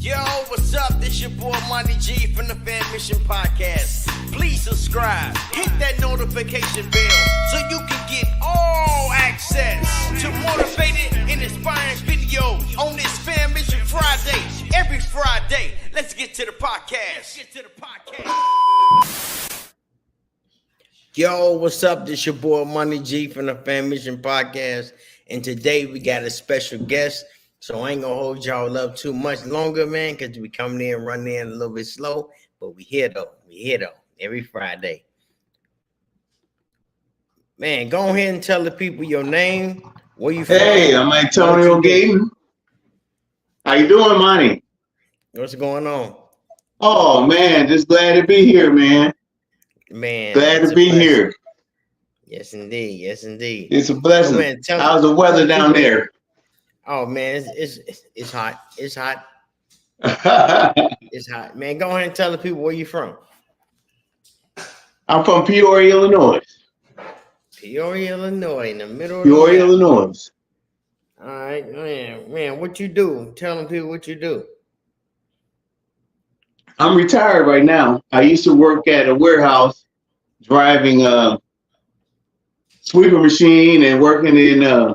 Yo, what's up? This your boy Monty G from the Fammission Podcast. Please subscribe, hit that notification bell so you can get all access to motivated and inspiring videos on this Fammission Friday. Every Friday. Let's get to the podcast. Yo, what's up? This your boy Monty G from the Fammission Podcast. And today we got a special guest. So I ain't gonna hold y'all up too much longer, man, because we coming in, running in a little bit slow. But we here though. Every Friday. Man, go ahead and tell the people your name. Where you from? Hey, I'm Antonio Gayton. How you doing, Monty? What's going on? Oh man, just glad to be here, man. Man, Glad to be here. Yes, indeed. Yes, indeed. It's a blessing. Oh, man, how's the weather down there? Oh man, it's hot. It's hot. It's hot. Man, go ahead and tell the people where you from. I'm from Peoria, Illinois. Peoria, Illinois, in the middle of Peoria, Illinois. All right, man, what you do? Tell them people what you do. I'm retired right now. I used to work at a warehouse driving a sweeper machine and working in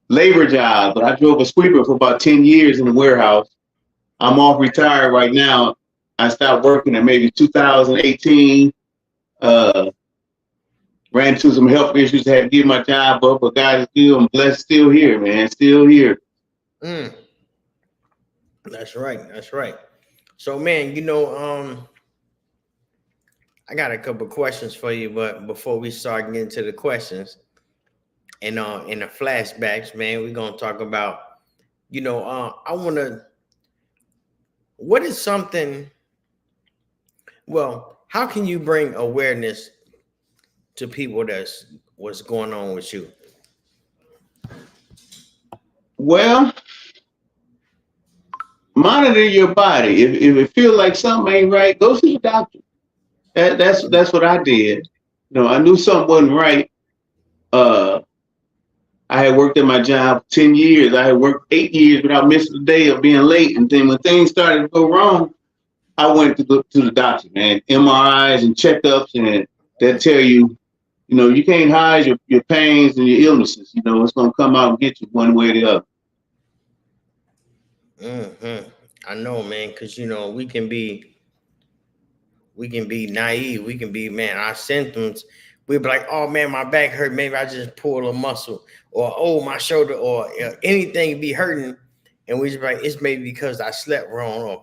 labor job, but I drove a sweeper for about 10 years in the warehouse. I'm off retired right now. I stopped working in maybe 2018. Ran into some health issues, had to give my job up, but God is good. I'm blessed, still here, man, still here. That's right. So, man, I got a couple questions for you, but before we start getting to the questions, and in the flashbacks, man, we're gonna talk about, what is something? Well, how can you bring awareness to people that's what's going on with you? Well, monitor your body. If it feels like something ain't right, go see the doctor. That's what I did. I knew something wasn't right. I had worked at my job 10 years. I had worked 8 years without missing a day of being late. And then when things started to go wrong, I went to the doctor, man. MRIs and checkups, and they'll tell you, you can't hide your pains and your illnesses. It's going to come out and get you one way or the other. Mm-hmm. I know, man, because, we can be naive. We can be, man, our symptoms. We'd be like, oh, man, my back hurt. Maybe I just pulled a muscle, or, oh, my shoulder, or anything be hurting. And we just be like, it's maybe because I slept wrong. Or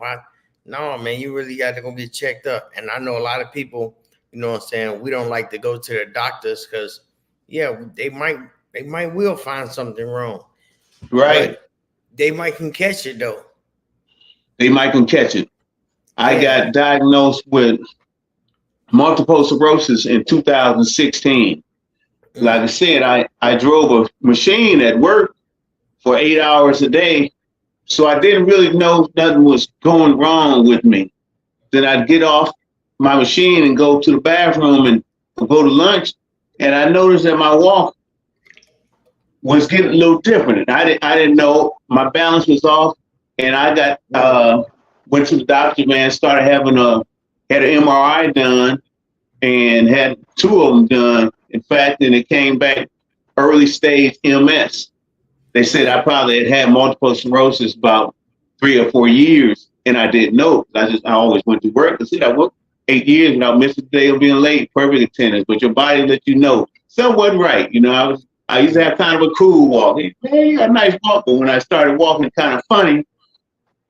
no, man, you really got to go get checked up. And I know a lot of people, we don't like to go to the doctors because, they will find something wrong. Right. But they might can catch it, though. They might can catch it. I got diagnosed with multiple sclerosis in 2016. Like I said, I drove a machine at work for 8 hours a day. So I didn't really know nothing was going wrong with me. Then I'd get off my machine and go to the bathroom and go to lunch. And I noticed that my walk was getting a little different. I didn't know my balance was off. And I went to the doctor, man, started had an MRI done and had 2 of them done. In fact, and it came back early stage MS. They said I probably had multiple sclerosis about 3 or 4 years, and I didn't know. I always went to work. I said I worked 8 years without missing a day of being late, perfect attendance. But your body let you know something wasn't right. I used to have kind of a cool walk. Hey, a nice walk, but when I started walking kind of funny,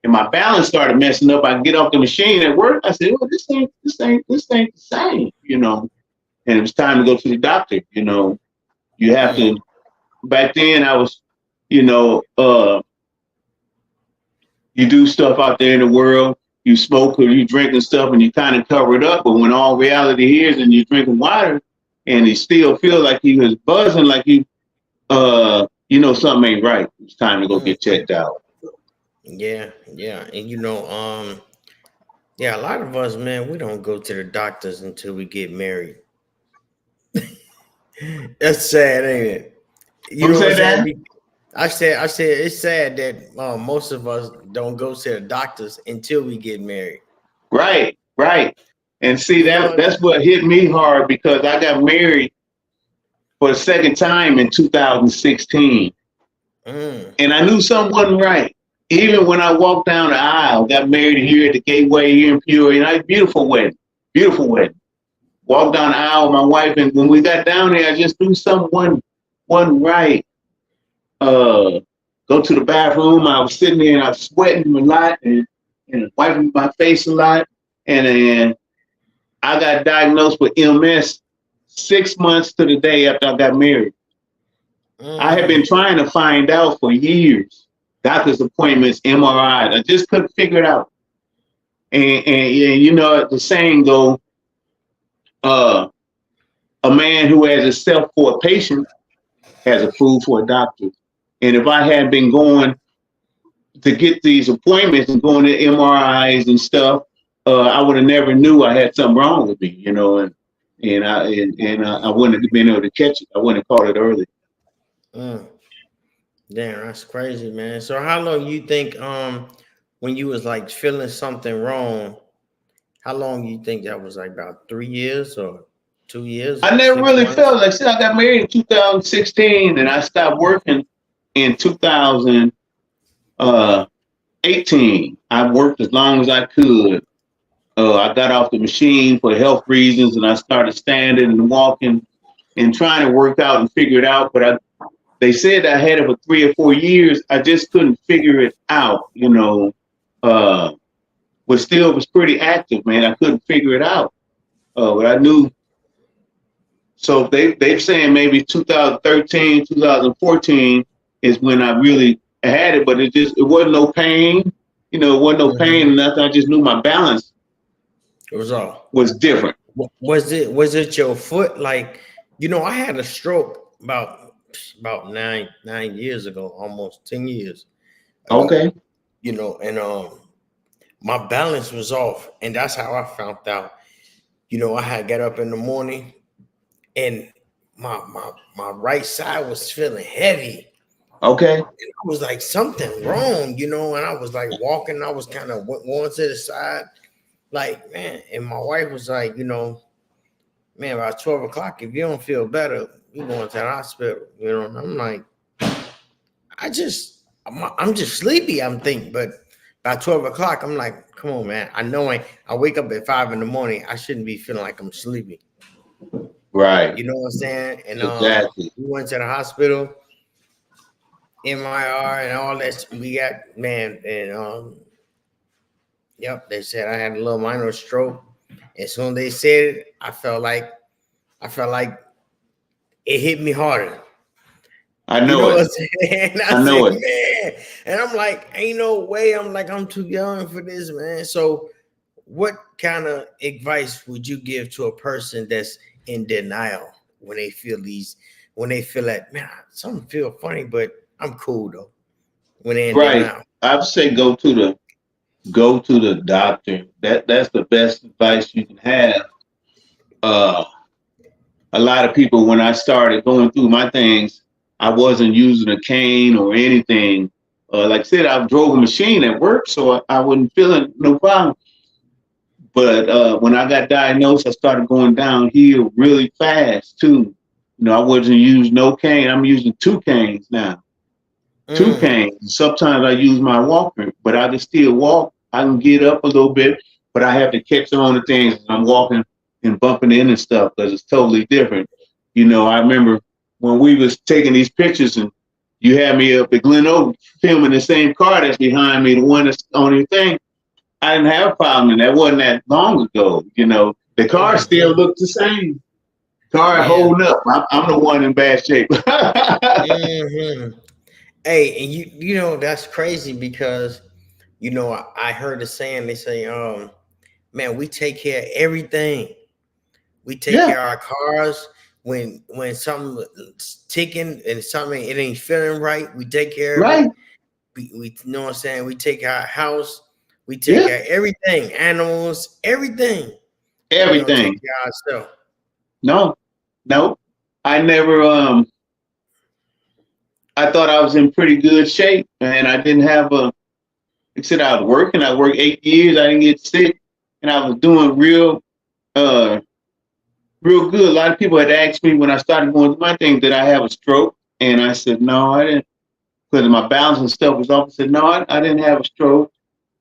and my balance started messing up, I get off the machine at work. I said, "Oh, this ain't the same," And it was time to go to the doctor. You have to. Back then, I was, you do stuff out there in the world. You smoke or you drink and stuff, and you kind of cover it up. But when all reality is, and you're drinking water, and you still feel like you was buzzing, like something ain't right. It's time to go get checked out. Yeah. And a lot of us, man, we don't go to the doctors until we get married. That's sad, ain't it? You know what I'm saying? I said it's sad that most of us don't go to the doctors until we get married. Right, right. And see You know, that's what hit me hard because I got married for the second time in 2016. mm, And I knew something wasn't right. Even when I walked down the aisle, got married here at the Gateway here in Peoria, beautiful wedding, beautiful wedding. Walked down the aisle with my wife, and when we got down there, I just knew something wasn't right. Go to the bathroom. I was sitting there and I was sweating a lot and wiping my face a lot. And then I got diagnosed with MS 6 months to the day after I got married. I had been mm, trying to find out for years, doctor's appointments, MRIs. I just couldn't figure it out. And you know, the saying go, a man who has a self for a patient has a fool for a doctor. And if I had been going to get these appointments and going to MRIs and stuff, I would have never knew I had something wrong with me, you know, and I wouldn't have been able to catch it. I wouldn't have caught it early. mm. Damn, that's crazy, man. So how long you think when you was like feeling something wrong, how long you think that was, like about 3 years or 2 years I or never six really months? felt like I said I got married in 2016 and I stopped working in 2018. I worked as long as I could. I got off the machine for health reasons and I started standing and walking and trying to work out and figure it out. But they said I had it for 3 or 4 years. I just couldn't figure it out, you know. But still it was pretty active, man. I couldn't figure it out. But I knew. So they're saying maybe 2013, 2014 is when I really had it, but it wasn't no pain, you know, it wasn't no pain Mhm. and nothing. I just knew my balance It was all. was different. Was it your foot? Like, I had a stroke about nine years ago, almost 10 years ago. Okay. And my balance was off, and that's how I found out. I had got up in the morning, and my right side was feeling heavy. Okay. I was like something wrong, and I was like walking. I was kind of going to the side, like, man. And my wife was like, man, about 12 o'clock, if you don't feel better, you going to the hospital. And I'm like, I'm just sleepy. I'm thinking, but by 12 o'clock, I'm like, come on, man. I know I wake up at 5 in the morning. I shouldn't be feeling like I'm sleepy. Right. You know what I'm saying? And Exactly. we went to the hospital, MIR and all that. We got, man, and yep, they said I had a little minor stroke. As soon as they said it, I felt like it hit me harder. I You know know what it. I'm saying? And I I know said, it. man, and I'm like, ain't no way. I'm like, I'm too young for this, man. So, what kind of advice would you give to a person that's in denial when they feel that, man, something feel funny, but I'm cool though. When they're in Right. denial. I would say go to the doctor. That's the best advice you can have. Uh a lot of people when I started going through my things, I wasn't using a cane or anything. Like I said, I drove a machine at work, so I wasn't feeling no problem. But when I got diagnosed, I started going downhill really fast too. I wasn't using no cane. I'm using two canes now. Two Mm, canes. Sometimes I use my walker, but I can still walk. I can get up a little bit, but I have to catch on to things as I'm walking and bumping in and stuff because it's totally different. I remember when we was taking these pictures and you had me up at Glen Oak filming the same car that's behind me, the one that's on your thing. I didn't have a problem, and that wasn't that long ago. The car still mhm. looked the same. Car Yeah. holding up. I'm the one in bad shape. Mhm. Hey, and that's crazy because I heard a saying. They say, man, we take care of everything. We take Yeah, care of our cars when something's ticking and something it ain't feeling right. We take care of right. it. We know what I'm saying. We take care of our house. We take Yeah, care of everything, animals, everything. But we don't take everything. care of ourselves. No, no. I never I thought I was in pretty good shape, and I didn't have a. Like I said, I was working. I worked 8 years. I didn't get sick, and I was doing uh, real good. A lot of people had asked me when I started going through my thing, did I have a stroke? And I said, no, I didn't, because my balance and stuff was off. I said, no, I didn't have a stroke.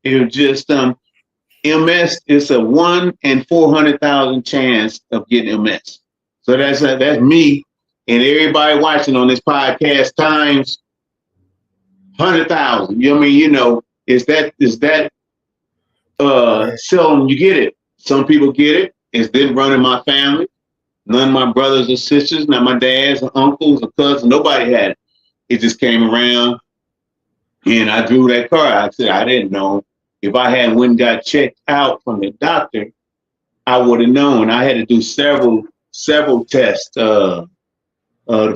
It was just MS. It's a 1 in 400,000 chance of getting MS. So that's me and everybody watching on this podcast times 100,000. You know what I mean? You know, is that seldom you get it. Some people get it. It's been running my family. None of my brothers or sisters, not my dads or uncles or cousins, nobody had it. It just came around and I drew that card. I said, I didn't know. If I had went and got checked out from the doctor, I would have known. I had to do several tests to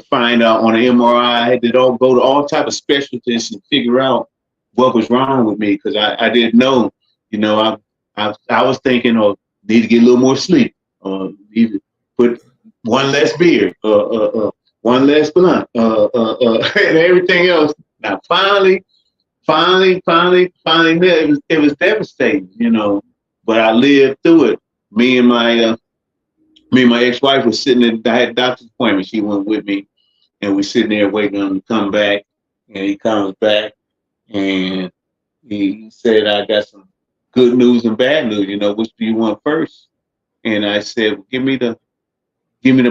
find out on an MRI. I had to go to all type of specialists and figure out what was wrong with me because I didn't know. You know, I was thinking, oh, need to get a little more sleep, need to put one less beer, one less blunt, and everything else. Now, finally, it was devastating, you know. But I lived through it. Me and my ex-wife was sitting there. I had a doctor's appointment. She went with me, and we sitting there waiting on him to come back. And he comes back, and he said, "I got some good news and bad news. You know, which do you want first?" And I said, well, "Give me the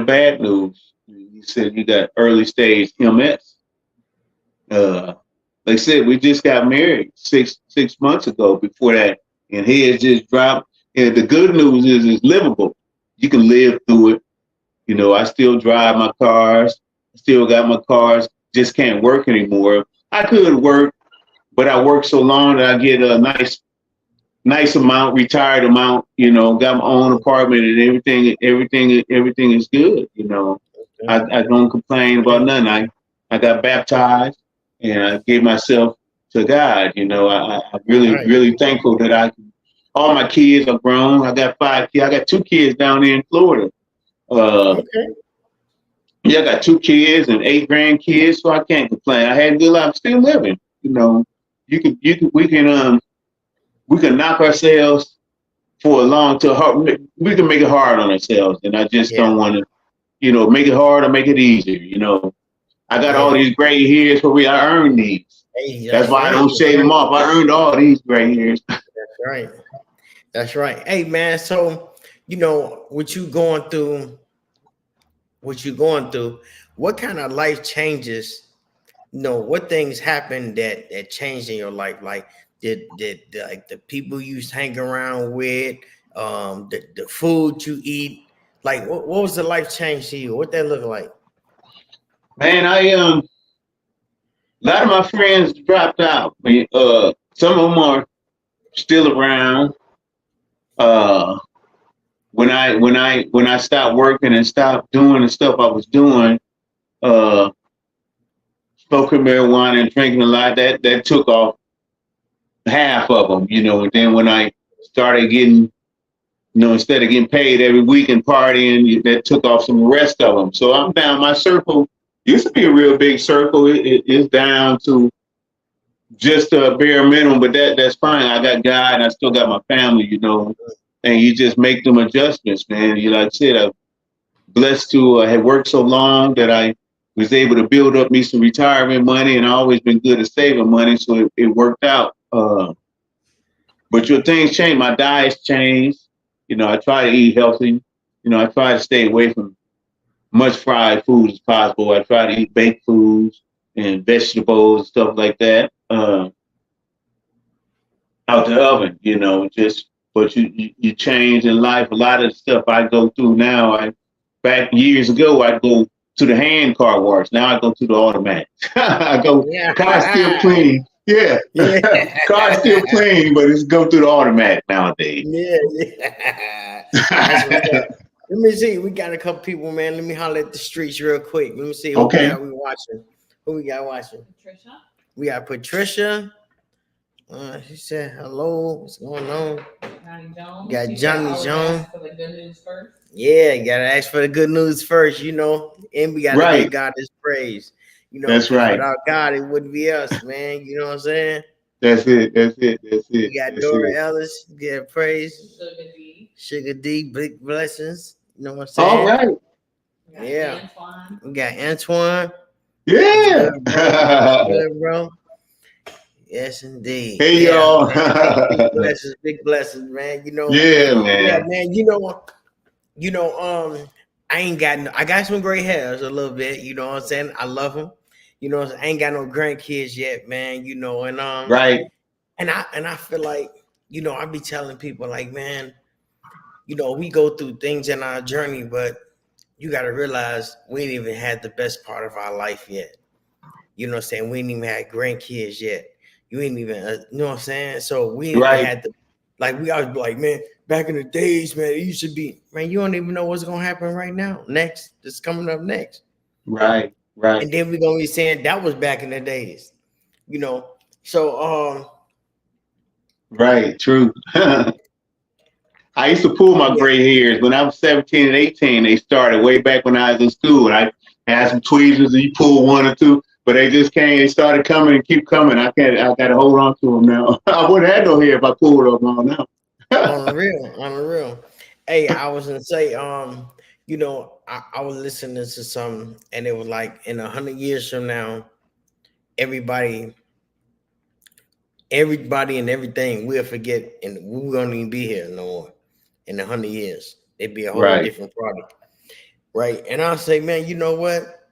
bad news." He said, "You got early stage MS." Like I said, we just got married six months ago. Before that, and he has just dropped. And the good news is it's livable. You can live through it. You know, I still drive my cars. Still got my cars. Just can't work anymore. I could work, but I work so long that I get a nice amount, retired amount. You know, got my own apartment and everything is good. You know, I don't complain about nothing. I got baptized. And I gave myself to God. You know, I'm really thankful that all my kids are grown. I got 5 kids. I got 2 kids down there in Florida. Yeah, I got 2 kids and 8 grandkids, so I can't complain. I had a good life. I'm still living. You know, we can knock ourselves for a long time. We can make it hard on ourselves, and I just don't want to, you know, make it hard or make it easier. You know. I got all these gray hairs for me. I earned these. That's why I don't shave them off. I earned all these gray hairs. That's right. Hey, man. So, you know, what you going through, what kind of life changes, you know, what things happened that changed in your life? Like, did like the people you used to hang around with, the food you eat, like what was the life change to you? What that look like? Man, a lot of my friends dropped out. I mean, some of them are still around. When I stopped working and stopped doing the stuff I was doing, smoking marijuana and drinking a lot, that took off half of them, you know. And then when I started getting, you know, instead of getting paid every week and partying, that took off some of the rest of them. So I'm down. My circle used to be a real big circle. It is down to just a bare minimum, but that's fine. I got God and I still got my family, you know, and you just make them adjustments, man. You know, like I said, I'm blessed to have worked so long that I was able to build up me some retirement money, and I always been good at saving money, so it worked out. But your things change. My diet's changed. You know, I try to eat healthy. You know, I try to stay away from much fried food as possible. I try to eat baked foods and vegetables, stuff like that, out the oven, you know, but you change in life. A lot of the stuff I go through now, back years ago, I'd go to the hand car wash. Now I go to the automatic. I go, car's still clean. Yeah. Car's still clean, but it's go through the automatic nowadays. Yeah. That's what's up. Let me see. We got a couple people, man. Let me holler at the streets real quick. Let me see who we got watching. Patricia. We got Patricia. She said hello. What's going on? Johnny Jones. Got Johnny Jones. For the good news first. Yeah, you gotta ask for the good news first, you know. And we gotta give God his praise. You know, That's right. without God, it wouldn't be us, man. You know what I'm saying? That's it. You got Dora Ellis, get praise. Sugar D, big blessings. You know what I'm saying? All right. Yeah. We got Antoine. Yeah. Good, bro. Yes, indeed. Hey, yeah, y'all. big blessings, man. You know, yeah, man. Yeah, man. I got some gray hairs a little bit. You know what I'm saying? I love them. You know, I ain't got no grandkids yet, man. You know, and right. And I feel like, you know, I be telling people like, man, you know, we go through things in our journey, but you got to realize we ain't even had the best part of our life yet. You know what I'm saying? We ain't even had grandkids yet. You ain't even, you know what I'm saying? So we ain't even had we always be like, man, back in the days, man, it used to be, man, you don't even know what's going to happen right now. Next, that's coming up next. Right. And then we're going to be saying that was back in the days, you know? So, right. True. I used to pull my gray hairs when I was 17 and 18. They started way back when I was in school. And I had some tweezers and you pull one or two, but they just came. They started coming and keep coming. I got to hold on to them now. I wouldn't have no hair if I pulled them on now. on the real. Hey, I was gonna say, you know, I was listening to something, and it was like in 100 years from now, everybody and everything we'll forget, and we won't even be here no more. In 100 years, it'd be a whole different product, right? And I'll say, man, you know what?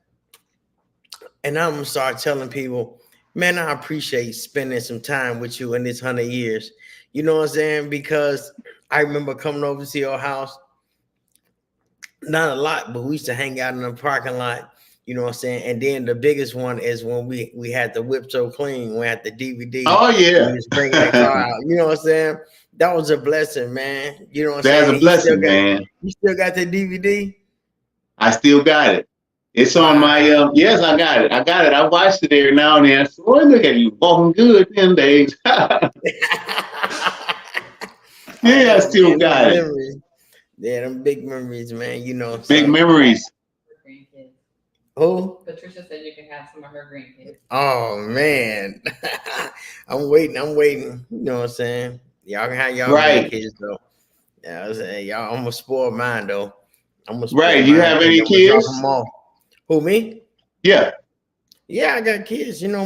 And I'm gonna start telling people, man, I appreciate spending some time with you in this 100 years. You know what I'm saying? Because I remember coming over to your house, not a lot, but we used to hang out in the parking lot. You know what I'm saying? And then the biggest one is when we had the Whip So Clean, we had the DVD. Oh, yeah. We was bringing that car out. You know what I'm saying? That was a blessing, man. You know what I'm saying? That's a blessing, man. You still got the DVD? I still got it. It's on my, yes, I got it. I watched it every now and then. I said, boy, look at you, walking good them days. Yeah, I still got it. Memories. Yeah, them big memories, man. You know, big memories. Who? Patricia said you can have some of her grandkids. Oh man, I'm waiting. You know what I'm saying? Y'all can have y'all grandkids though. Yeah, I was saying, y'all. I'm gonna spoil mine though. You have any kids? Who, me? Yeah. Yeah, I got kids. You know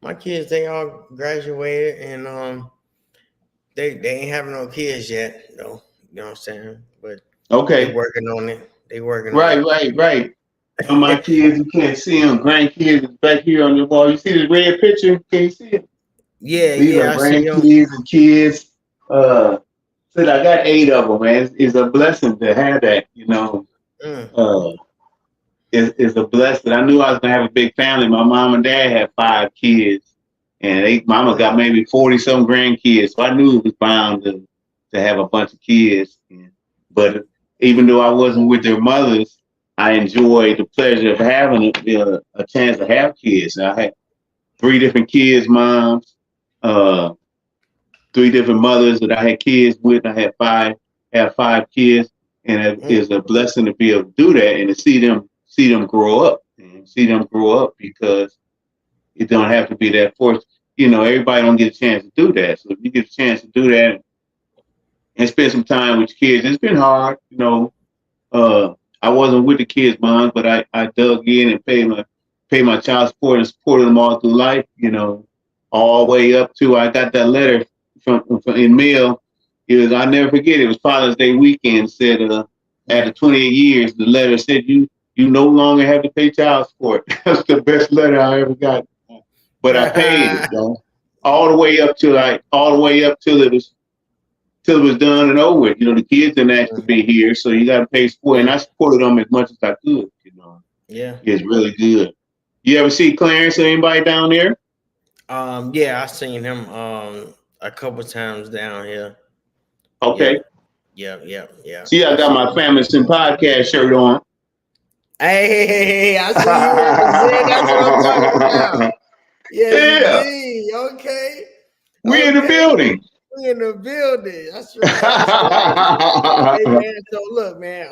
my kids. They all graduated and they ain't having no kids yet though. You know what I'm saying? But okay, they working on it. Right. And my kids, you can't see them. Grandkids is back here on your wall. You see this red picture? Can you see it? Yeah, These are grandkids and kids. Said I got 8 of them, man. It's a blessing to have that, you know. It's a blessing. I knew I was gonna have a big family. My mom and dad had 5 kids, and mama got maybe 40-some grandkids. So I knew it was bound to have a bunch of kids. But even though I wasn't with their mothers, I enjoyed the pleasure of having a chance to have kids. I had 3 different kids' moms, 3 different mothers that I had kids with. I had 5 kids, and it is a blessing to be able to do that and to see them grow up because it don't have to be that forced. You know, everybody don't get a chance to do that. So if you get a chance to do that and spend some time with your kids, it's been hard, you know. I wasn't with the kids' moms, but I dug in and paid my child support and supported them all through life, you know, all the way up to I got that letter from in mail. I'll never forget, it was Father's Day weekend, said after 28 years, the letter said you no longer have to pay child support. That's the best letter I ever got. But I paid it, you know, all the way up till it was done and over with. You know, the kids didn't ask to be here, so you got to pay support. And I supported them as much as I could, you know. Yeah. It's really good. You ever see Clarence or anybody down there? Yeah, I seen him a couple times down here. Okay. Yeah. See, I got my Fammission Podcast shirt on. Hey, I see you. That's what I'm talking about. Yeah. Indeed. Okay. We in the building. We in the building. That's right. Hey man, so look, man.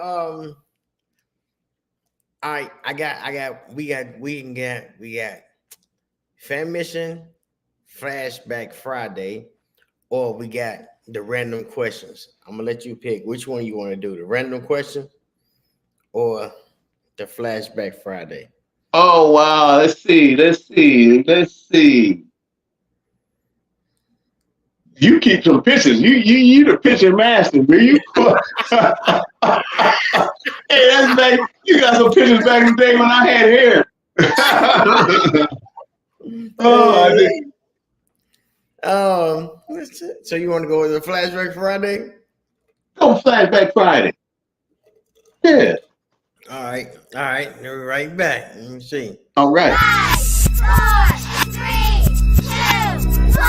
All right, we got Fammission Flashback Friday, or we got the random questions. I'm gonna let you pick which one you want to do, the random question or the Flashback Friday. Oh wow, let's see. You keep some pictures. You the picture master, man. You hey, that's back. You got some pictures back in the day when I had hair. Oh, I did. So you want to go with the Flashback Friday? Go Flashback Friday. Yeah. All right. We're right back. Let me see. All right. 5, 4, 3, 2, 1.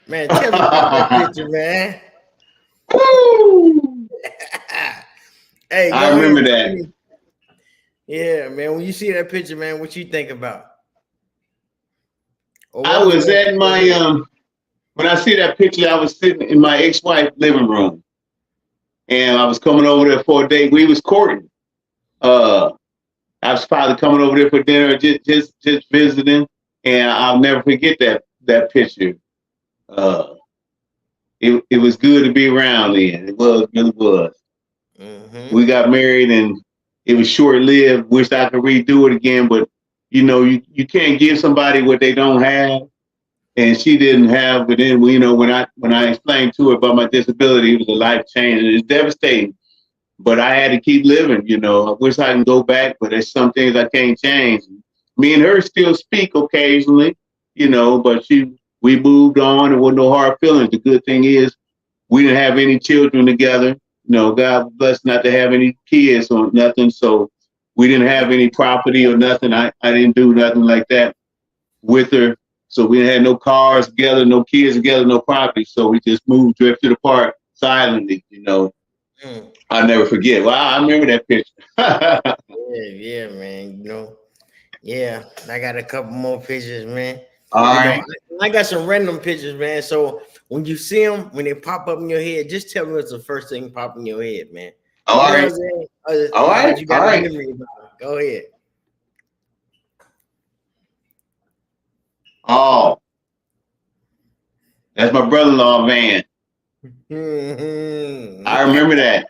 Man, tell me about that picture, man. Woo! Hey, I remember that. Yeah, man. When you see that picture, man, what you think about? I was at my when I see that picture, I was sitting in my ex-wife's living room, and I was coming over there for a date. We was courting. I was probably coming over there for dinner, just visiting, and I'll never forget that picture. It was good to be around then. It really was. Mm-hmm. We got married and it was short-lived. Wished I could redo it again, but you can't give somebody what they don't have, and she didn't have. But then when I explained to her about my disability, it was a life change. It was devastating, but I had to keep living. I wish I can go back, but there's some things I can't change. Me and her still speak occasionally, but we moved on. There wasn't no hard feelings. The good thing is we didn't have any children together. God bless not to have any kids or nothing. So we didn't have any property or nothing. I didn't do nothing like that with her. So we didn't have no cars together, no kids together, no property. So we just drifted apart silently, I'll never forget. Wow, I remember that picture. yeah, man. Yeah, I got a couple more pictures, man. All right. I got some random pictures, man. So when you see them, when they pop up in your head, just tell me what's the first thing pop in your head, man. All right. All right. You got a memory about it. Go ahead. Oh, that's my brother-in-law van. Mm-hmm. I remember that.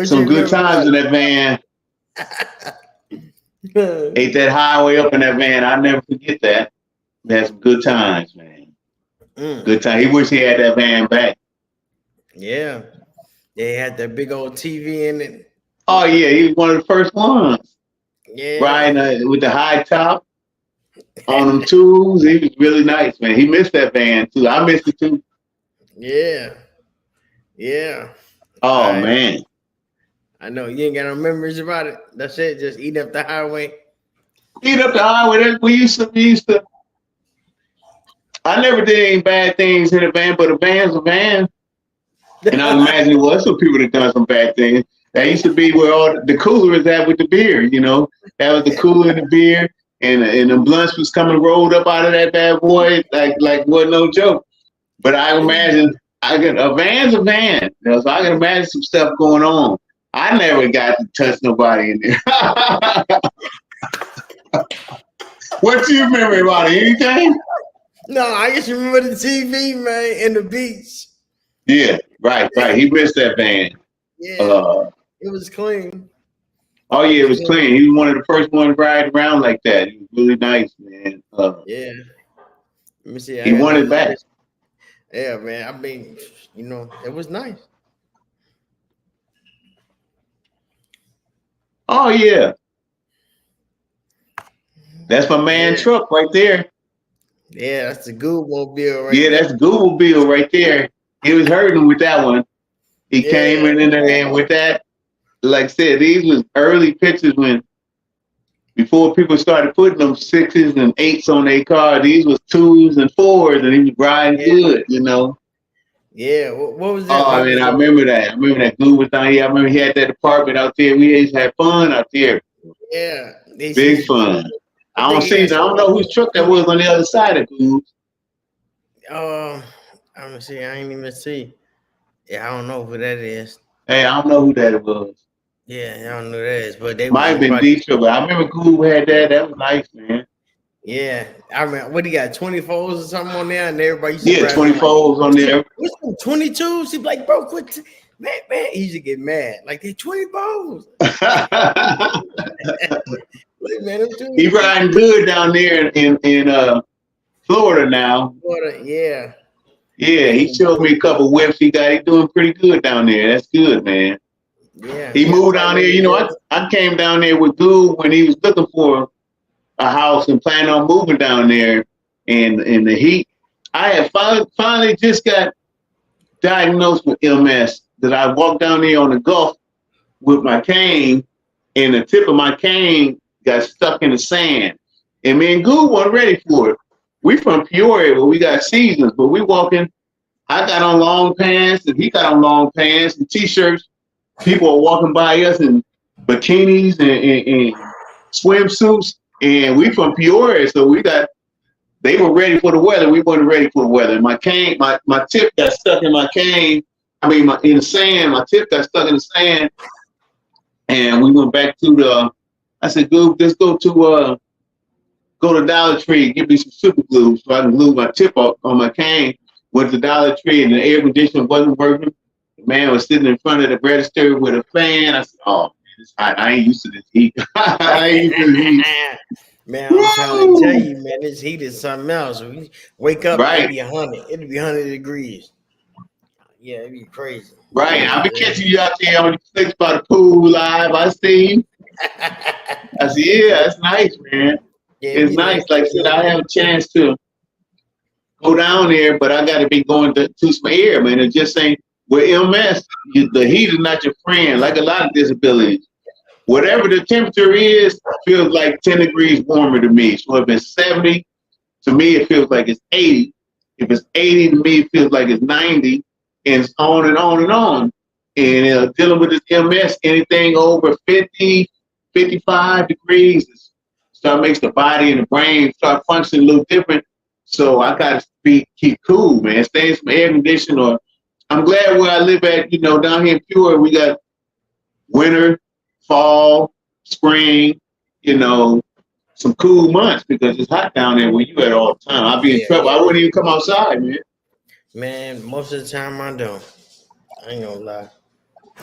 Some good times in that van. Ate that highway up in that van. I'll never forget that. That's good times, man. Good time. He wish he had that van back. Yeah. They had that big old TV in it. Oh, yeah. He was one of the first ones. Yeah. Riding with the high top on them tools. He was really nice, man. He missed that van, too. I missed it, too. Yeah. Yeah. Oh, man. I know. You ain't got no memories about it. That's it. Just eat up the highway. Eat up the highway. We used to. I never did any bad things in a van, but a van's a van. And I imagine it was some people that done some bad things. That used to be where all the cooler is at with the beer, That was the cooler in the beer, and the blunts was coming rolled up out of that bad boy, like wasn't no joke. But I imagine a van's a van, so I can imagine some stuff going on. I never got to touch nobody in there. What you remember about it? Anything? No, I just remember the TV, man, and the beach. Yeah, right. He missed that van. Yeah, it was clean. Oh, yeah, it was clean. He was one of the first ones riding around like that. He was really nice, man. Yeah. Let me see. He wanted back. Yeah, man. I mean, it was nice. Oh, yeah. That's my man truck right there. Yeah, that's the Google-mobile right there. Yeah, that's Google-mobile right there. He was hurting with that one. He came in there and with that, like I said, these was early pictures before people started putting them 6s and 8s on their car. These was 2s and 4s, and he was riding good, Yeah, what was that? Oh, man, I remember that. I remember that Google was down here. I remember he had that apartment out there. We used to have fun out there. Yeah. Big fun. I don't know whose truck that was on the other side of Goob. I'm gonna see. I ain't even see. Yeah, I don't know who that is. Hey, I don't know who that was. Yeah, I don't know who that is, but they Might was have been probably, Detroit, but I remember Goob had that. That was nice, man. yeah. I remember what he got 24s or something on there, and everybody used to Yeah, grab him like, 24s on there. what's some 22s? He'd be like, bro, quit. Man, he used to get mad. Like, they 24s. Like, man, them two. He riding good down there in Florida now. Yeah. Yeah, he showed me a couple whips he got. He doing pretty good down there. That's good, man. Yeah. He moved down there. You know, I came down there with Goob when he was looking for a house and planning on moving down there. And in the heat, I had finally just got diagnosed with MS. That I walked down there on the Gulf with my cane, and the tip of my cane got stuck in the sand. And me and Goob weren't ready for it. We from Peoria, where we got seasons, but we walking. I got on long pants, and he got on long pants and t-shirts. People are walking by us in bikinis and swimsuits, and we from Peoria, so they were ready for the weather. We weren't ready for the weather. My cane, my tip got stuck in my cane. In the sand. My tip got stuck in the sand, and we went back to I said, Goob, let's go to Dollar Tree, give me some super glue so I can glue my tip on my cane. Went to Dollar Tree, and the air conditioner wasn't working. The man was sitting in front of the register with a fan. I said, oh, man, it's hot. I ain't used to this heat. I ain't used to this heat. Man, I'm trying to tell you, man, this heat is something else. We wake up, Right. it'd be 100. It'd be 100 degrees. Yeah, it'd be crazy. Right. I'll be catching you out there on the flicks by the pool live. I see you. I said, yeah, that's nice, man. Yeah, It's nice. Like I said, I have a chance to go down there, but I got to be going to some air, man. It just ain't with MS. The heat is not your friend. Like a lot of disabilities, whatever the temperature is, feels like 10 degrees warmer to me. So if it's 70, to me it feels like it's 80. If it's 80, to me it feels like it's 90, and it's on and on and on. And dealing with this MS, anything over 50, 55 degrees makes the body and the brain start functioning a little different. So I gotta keep cool, man. Stay in some air conditioning. Or I'm glad where I live at, down here in Peoria, we got winter, fall, spring, some cool months because it's hot down there where you at all the time. I'd be in trouble. I wouldn't even come outside, man. Man, most of the time I don't. I ain't gonna lie.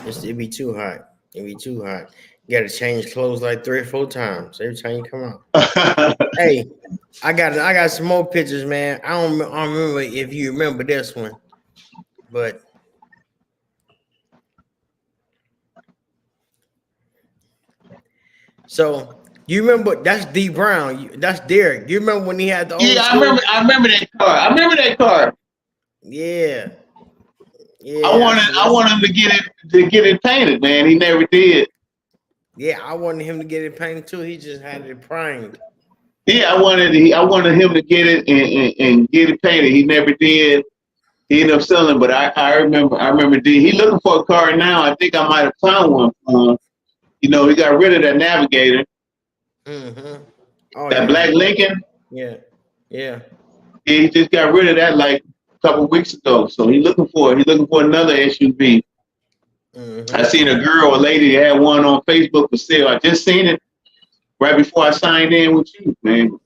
It'd be too hot. It'd be too hot. You gotta change clothes like 3 or 4 times every time you come out. Hey, I got some more pictures, man. I don't remember if you remember this one, but so you remember that's D Brown. That's Derek. You remember when he had the old I remember that car. I remember that car. Yeah. I wanted him to get it painted, man. He never did. Yeah, I wanted him to get it painted too. He just had it primed. Yeah, I wanted him to get it and get it painted. He never did. He ended up selling, but I remember he looking for a car now. I think I might have found one for him. He got rid of that Navigator. Mm-hmm. That black Lincoln. Yeah. He just got rid of that like a couple weeks ago. So he's looking for another SUV. Mm-hmm. I seen a lady had one on Facebook for sale. I just seen it right before I signed in with you, man.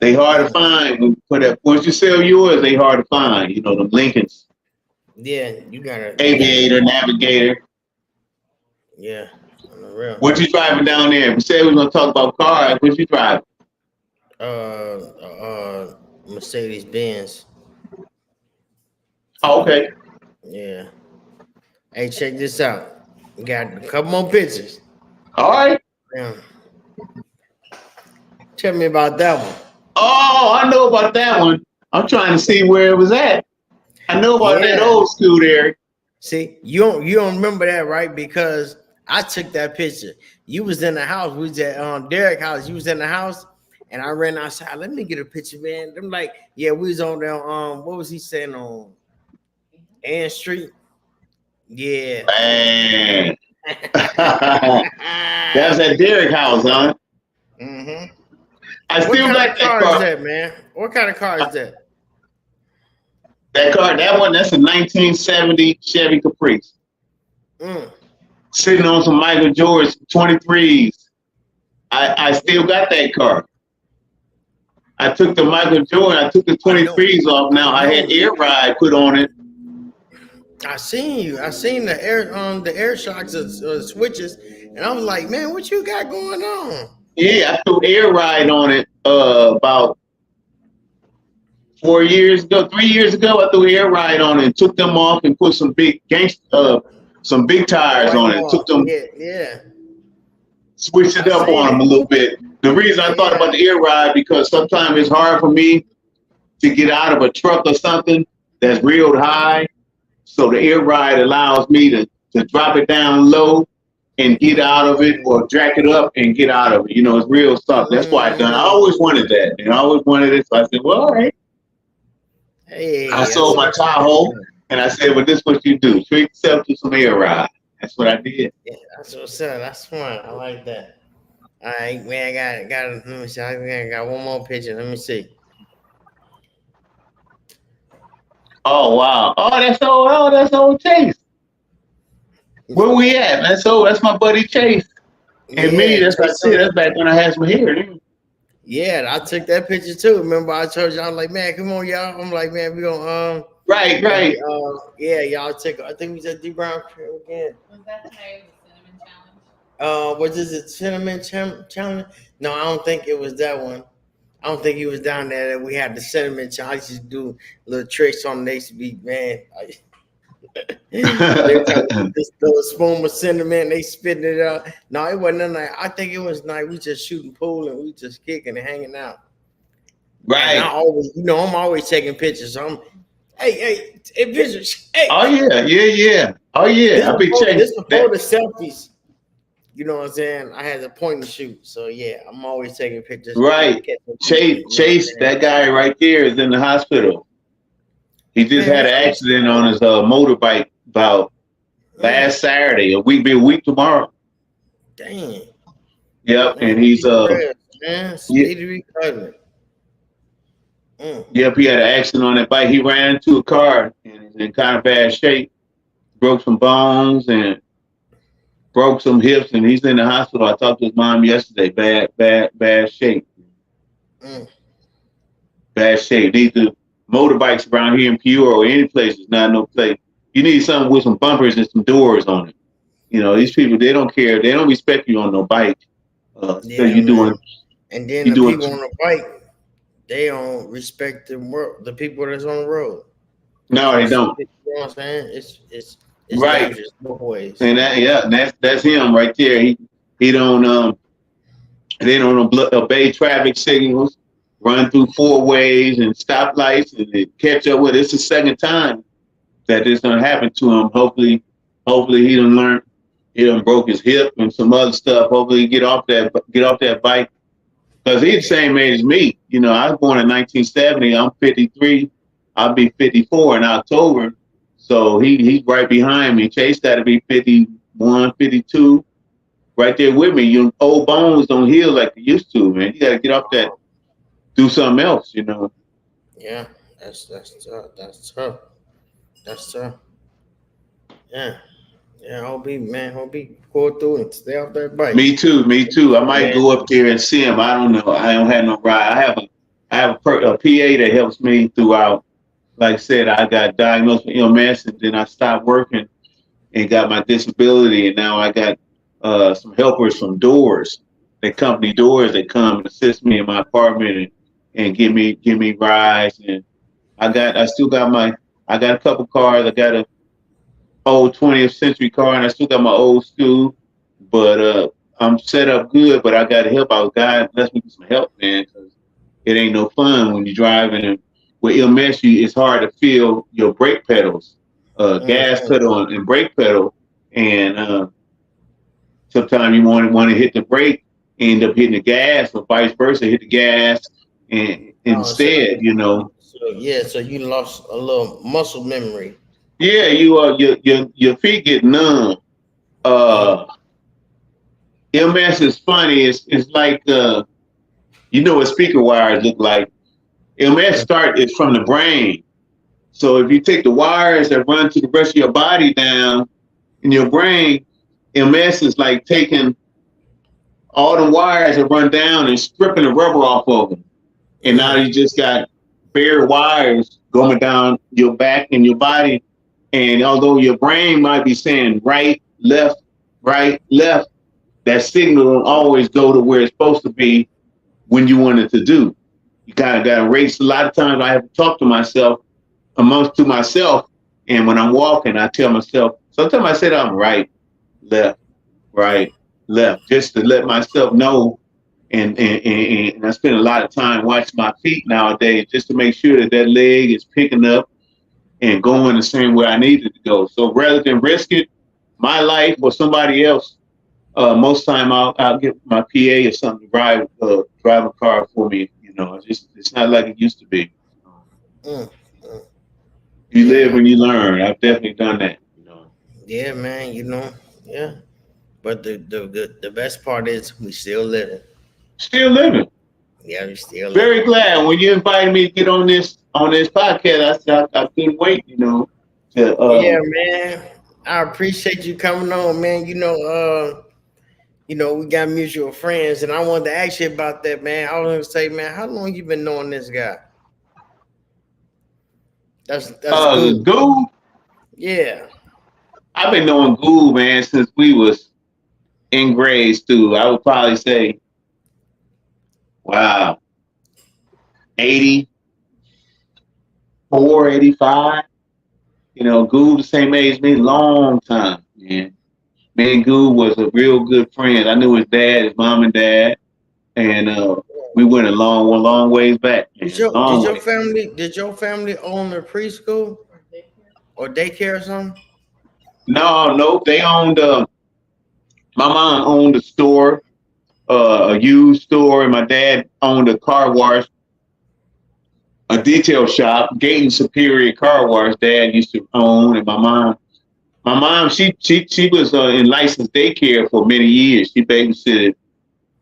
They hard to find. Once you sell yours, they hard to find. The Lincolns. Yeah, you got a Aviator, Navigator. Yeah, on the real. What you driving down there? We said we were gonna talk about cars. What you driving? Mercedes Benz. Oh, okay. Yeah. Hey, check this out. We got a couple more pictures. All right. Yeah. Tell me about that one. Oh, I know about that one. I'm trying to see where it was at. I know about that old school there. See, you don't remember that, right? Because I took that picture. You was in the house. We was at Derek's house. You was in the house, and I ran outside. Let me get a picture, man. I'm like, yeah, we was on there. What was he saying on Ann Street? Yeah. Man. That was at Derrick House, huh? Mm-hmm. I What still kind got of that car car. is that, man? What kind of car is that? That car, that's a 1970 Chevy Caprice. Mm. Sitting on some Michael Jordan 23s. I still got that car. I took the Michael Jordan, I took the 23s off. Now I had air ride put on it. I seen you. I seen the air shocks switches, and I was like, man, what you got going on? Yeah, I threw air ride on it about 3 years ago. I threw air ride on it and took them off and put some big some big tires on it. Took them, Yeah. switched it up on them a little bit. The reason I thought about the air ride because sometimes it's hard for me to get out of a truck or something that's real high. So the air ride allows me to drop it down low and get out of it, or jack it up and get out of it. You know, it's real stuff. That's why I done. I always wanted that, and I always wanted it. So I said, well, all right. Hey, I sold my Tahoe, and I said, well, this is what you do. Treat yourself to some air ride. That's what I did. Yeah, that's what's up. That's fun. I like that. All right, man. I got it. Let me see. I got one more picture. Let me see. Oh wow! That's old Chase. Where we at? That's my buddy Chase. And me, that's what I said. That's back when I had some hair. Yeah, I took that picture too. Remember, I told you, I'm like, man, come on, y'all. I'm like, man, we gonna Right. yeah, y'all took. I think we said D Brown again. Was that the night of the cinnamon challenge? What is it? Cinnamon challenge? No, I don't think it was that one. I don't think he was down there that we had the cinnamon challenge. I used to do little tricks on the HB, man. They this little spoon with cinnamon, they spitting it out. No, it wasn't nothing like. I think it was like we just shooting pool and we just kicking and hanging out. Right. And I always, I'm always taking pictures. So I'm, hey, pictures. Hey. Oh yeah. Oh yeah. I be checking. This before the selfies. You know what I'm saying? I had a point and shoot. So yeah, I'm always taking pictures. Right. Chase, that guy right there is in the hospital. He just had an accident on his motorbike about last Saturday. A week tomorrow. Dang. Yep, Man, and he's speedy recovery. Yep, he had an accident on that bike. He ran into a car and is in kind of bad shape. Broke some bones and broke some hips, and he's in the hospital. I talked to his mom yesterday. Bad shape. Bad shape. Neither motorbikes around here in Peoria or any place is not no place. You need something with some bumpers and some doors on it. You know, these people, they don't care. They don't respect you on no bike. You're doing. And then the people on the bike, they don't respect the people that's on the road. No, they don't. You know what I'm saying? It's right. Dangerous both ways. And that's him right there. He don't they don't obey traffic signals, run through four ways and stoplights, and they catch up with it. It's the second time that this done happened to him. Hopefully he done learned. He done broke his hip and some other stuff. Hopefully he get off that bike. Because he's the same age as me. You know, I was born in 1970. I'm 53. I'll be 54 in October. So he's right behind me. Chase got to be 51, 52. Right there with me. Your old bones don't heal like they used to, man. You got to get off that, do something else, you know. Yeah, that's tough. That's tough. Yeah. Yeah, hope he go through and stay off that bike. Me too. I might go up there and see him. I don't know. I don't have no ride. I have a PA that helps me throughout. Like I said, I got diagnosed with MS, and then I stopped working and got my disability, and now I got some helpers from Doors, the company Doors, that come and assist me in my apartment and give me rides. And I got a couple cars. I got a old 20th century car, and I still got my old school, but I'm set up good, but I got to help out. God bless me with some help, man, because it ain't no fun when you're driving. And with MS, it's hard to feel your brake pedals, gas pedal and brake pedal, and sometimes you want to hit the brake, end up hitting the gas, or vice versa, hit the gas and instead, you know. So you lost a little muscle memory. Yeah, your feet get numb MS is funny. It's like you know what speaker wires look like. MS start is from the brain. So if you take the wires that run to the rest of your body down in your brain, MS is like taking all the wires that run down and stripping the rubber off of them. And now you just got bare wires going down your back and your body. And although your brain might be saying right, left, that signal will always go to where it's supposed to be when you want it to do. You kind of got to race. A lot of times I have to talk to myself, to myself. And when I'm walking, I tell myself, sometimes I say I'm right, left, just to let myself know. And I spend a lot of time watching my feet nowadays just to make sure that that leg is picking up and going the same way I need it to go. So rather than risk it, my life or somebody else, most time I'll get my PA or something to drive a car for me. You know, it's not like it used to be. You live and you learn. I've definitely done that. You know. Yeah, man. You know, yeah. But the best part is we still living. Still living. Yeah, we still very living. glad when you invited me to get on this podcast. I couldn't wait. You know. Yeah, man. I appreciate you coming on, man. You know, we got mutual friends, and I wanted to ask you about that, man. I was gonna say, man, how long you been knowing this guy? That's Goo. Yeah. I've been knowing Goo, man, since we was in grade school. I would probably say, wow, 84, 85. You know, Goo the same age as me, long time, man. Me and Goo was a real good friend. I knew his dad, his mom and dad, and we went a long ways back. Did your family own a preschool or daycare or something? No, they owned. My mom owned a store, a used store, and my dad owned a car wash, a detail shop, Gayton Superior Car Wash. Dad used to own, and my mom, she was in licensed daycare for many years. She babysitted.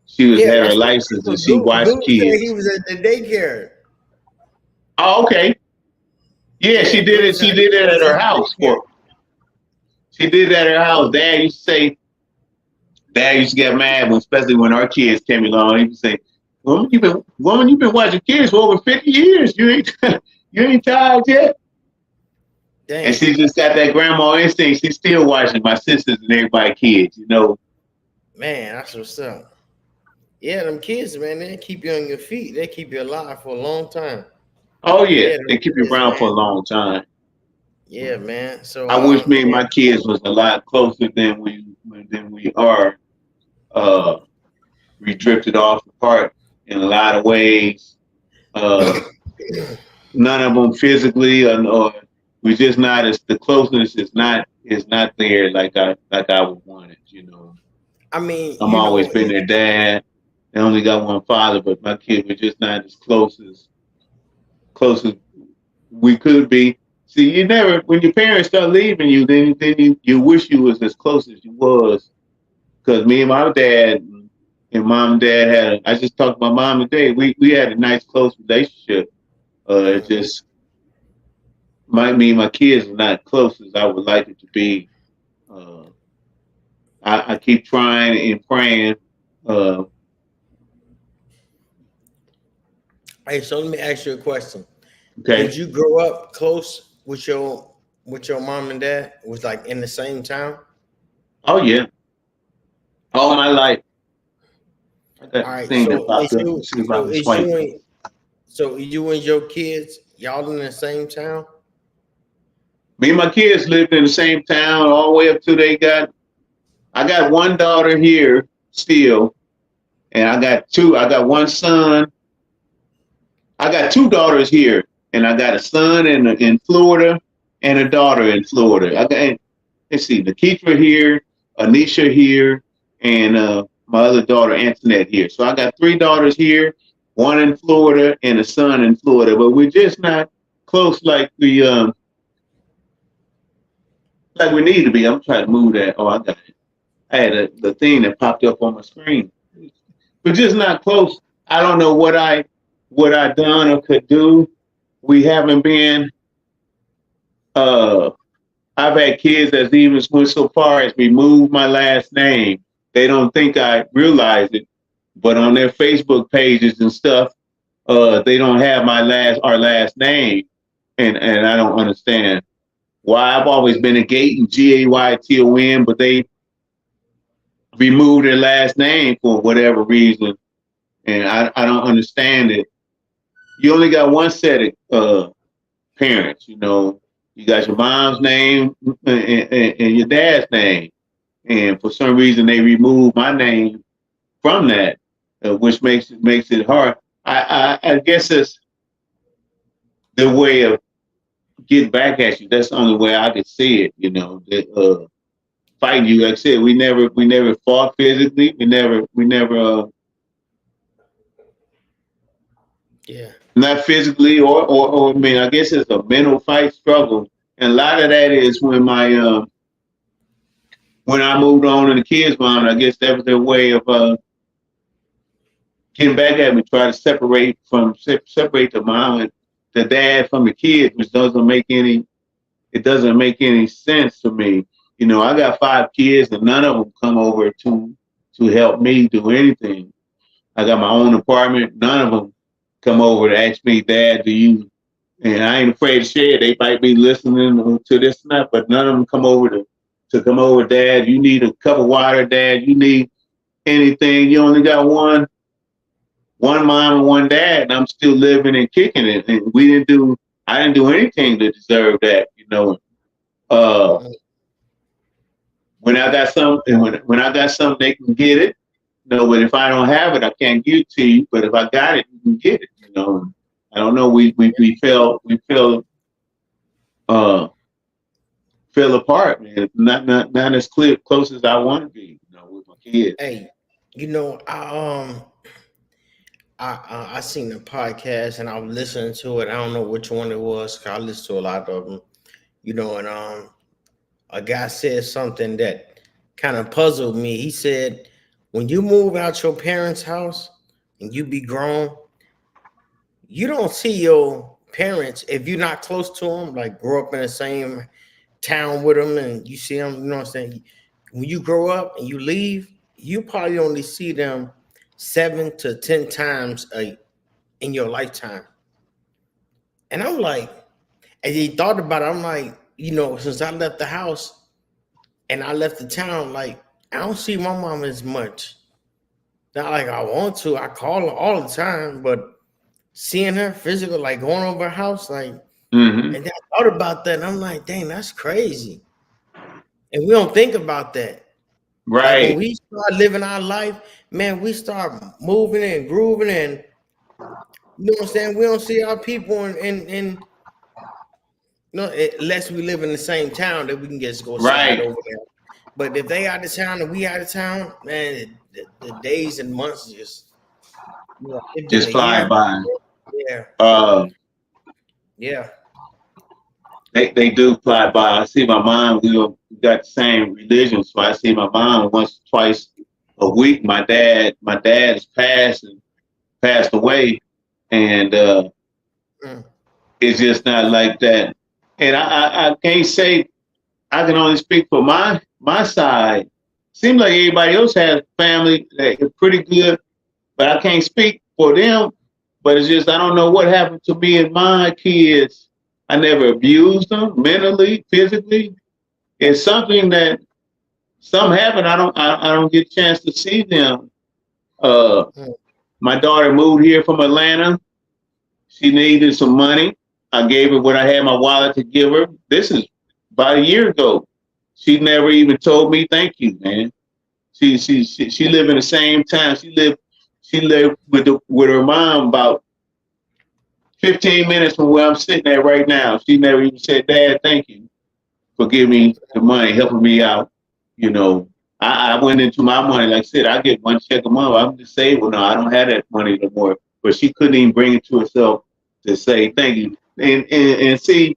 She had her license and she watched kids. He was at the daycare. Oh, okay. Yeah, she did it. She did it at her house. She did it at her house. Dad used to get mad especially when our kids came along. He would say, "Woman, you've been watching kids for over 50 years. You ain't tired yet." Dang. And she just got that grandma instinct. She's still watching my sisters and everybody's kids, you know. Man, that's what's up. Yeah, them kids, man, they keep you on your feet. They keep you alive for a long time. Oh, yeah. They keep you around for a long time. Yeah, man. So I wish me and my kids was a lot closer than we are. We drifted off apart in a lot of ways. None of them physically or we're just not as the closeness is not there like I would want it, you know. I mean, I'm always been their dad. They only got one father, but my kids were just not as close as we could be. See, you never when your parents start leaving you, then you wish you was as close as you was. Because me and my dad and mom and dad I just talked about mom and dad. We had a nice close relationship. It just might mean my kids are not close as I would like it to be. I keep trying and praying. Hey, so let me ask you a question. Okay. Did you grow up close with your mom and dad? Was like in the same town? Oh yeah. All my life. All right. So you and your kids, y'all in the same town? Me and my kids lived in the same town all the way up till I got one daughter here still, and I got one son. I got two daughters here, and I got a son in Florida and a daughter in Florida. Let's see, Nikitra here, Anisha here, and my other daughter Antoinette here. So I got three daughters here, one in Florida and a son in Florida, but we're just not close like we need to be. I'm trying to move that. Oh, I got it. I had the thing that popped up on my screen, but just not close. I don't know what I done or could do. We haven't been. Uh, I've had kids that even went so far as remove my last name. They don't think I realize it, but on their Facebook pages and stuff, they don't have our last name, and I don't understand why. I've always been a Gayton, Gayton, but they removed their last name for whatever reason, and I don't understand it. You only got one set of parents, you know. You got your mom's name and your dad's name, and for some reason they removed my name from that, which makes it hard. I guess it's the way of getting back at you. That's the only way I could see it. You know, fighting you. Like I said, we never fought physically. We never. Yeah. Not physically or I mean, I guess it's a mental fight struggle. And a lot of that is when when I moved on to the kids' mom, I guess that was their way of getting back at me, try to separate the mom and the dad from the kids, which doesn't make any sense to me. You know, I got 5 kids and none of them come over to help me do anything. I got my own apartment, none of them come over to ask me, Dad, do you? And I ain't afraid to share. They might be listening to this and that, but none of them come over to come over, Dad. You need a cup of water, Dad. You need anything. You only got one mom and one dad, and I'm still living and kicking it. And I didn't do anything to deserve that, you know. When I got something, when I got something, they can get it. No, but if I don't have it, I can't give it to you. But if I got it, you can get it. You know, I don't know. We fell apart, man. Not as close as I want to be. You know, with my kids. Hey, you know, I seen the podcast and I was listening to it. I don't know which one it was. 'Cause I listen to a lot of them. You know, and a guy said something that kind of puzzled me. He said, when you move out your parents' house and you be grown, you don't see your parents if you're not close to them, like grow up in the same town with them and you see them, you know what I'm saying? When you grow up and you leave, you probably only see them 7 to 10 times in your lifetime. And I'm like, as he thought about it, I'm like, you know, since I left the house and I left the town, like, I don't see my mom as much. Not like I want to. I call her all the time, but seeing her physical, like going over her house, like, and then I thought about that, and I'm like, dang, that's crazy. And we don't think about that. Right. Like when we start living our life, man, we start moving and grooving, and you know what I'm saying? We don't see our people in no, unless we live in the same town that we can just go slide over there. But if they out of town and we out of town, man, the days and months just just fly by. Yeah. Yeah. They do fly by. I see my mom. We got the same religion, so I see my mom once, twice a week. My dad has passed away, and it's just not like that. And I can't say. I can only speak for my side. Seems like everybody else has family that is pretty good, but I can't speak for them. But it's just I don't know what happened to me and my kids. I never abused them mentally, physically. It's something that something happened. I don't get a chance to see them. My daughter moved here from Atlanta. She needed some money. I gave her what I had in my wallet to give her. This is about a year ago. She never even told me thank you, man. She lived in the same town. She lived with her mom about 15 minutes from where I'm sitting at right now. She never even said, Dad, thank you for giving me the money, helping me out. You know, I went into my money. Like I said, I get one check a month. I'm disabled now. I don't have that money no more. But she couldn't even bring it to herself to say thank you. And see,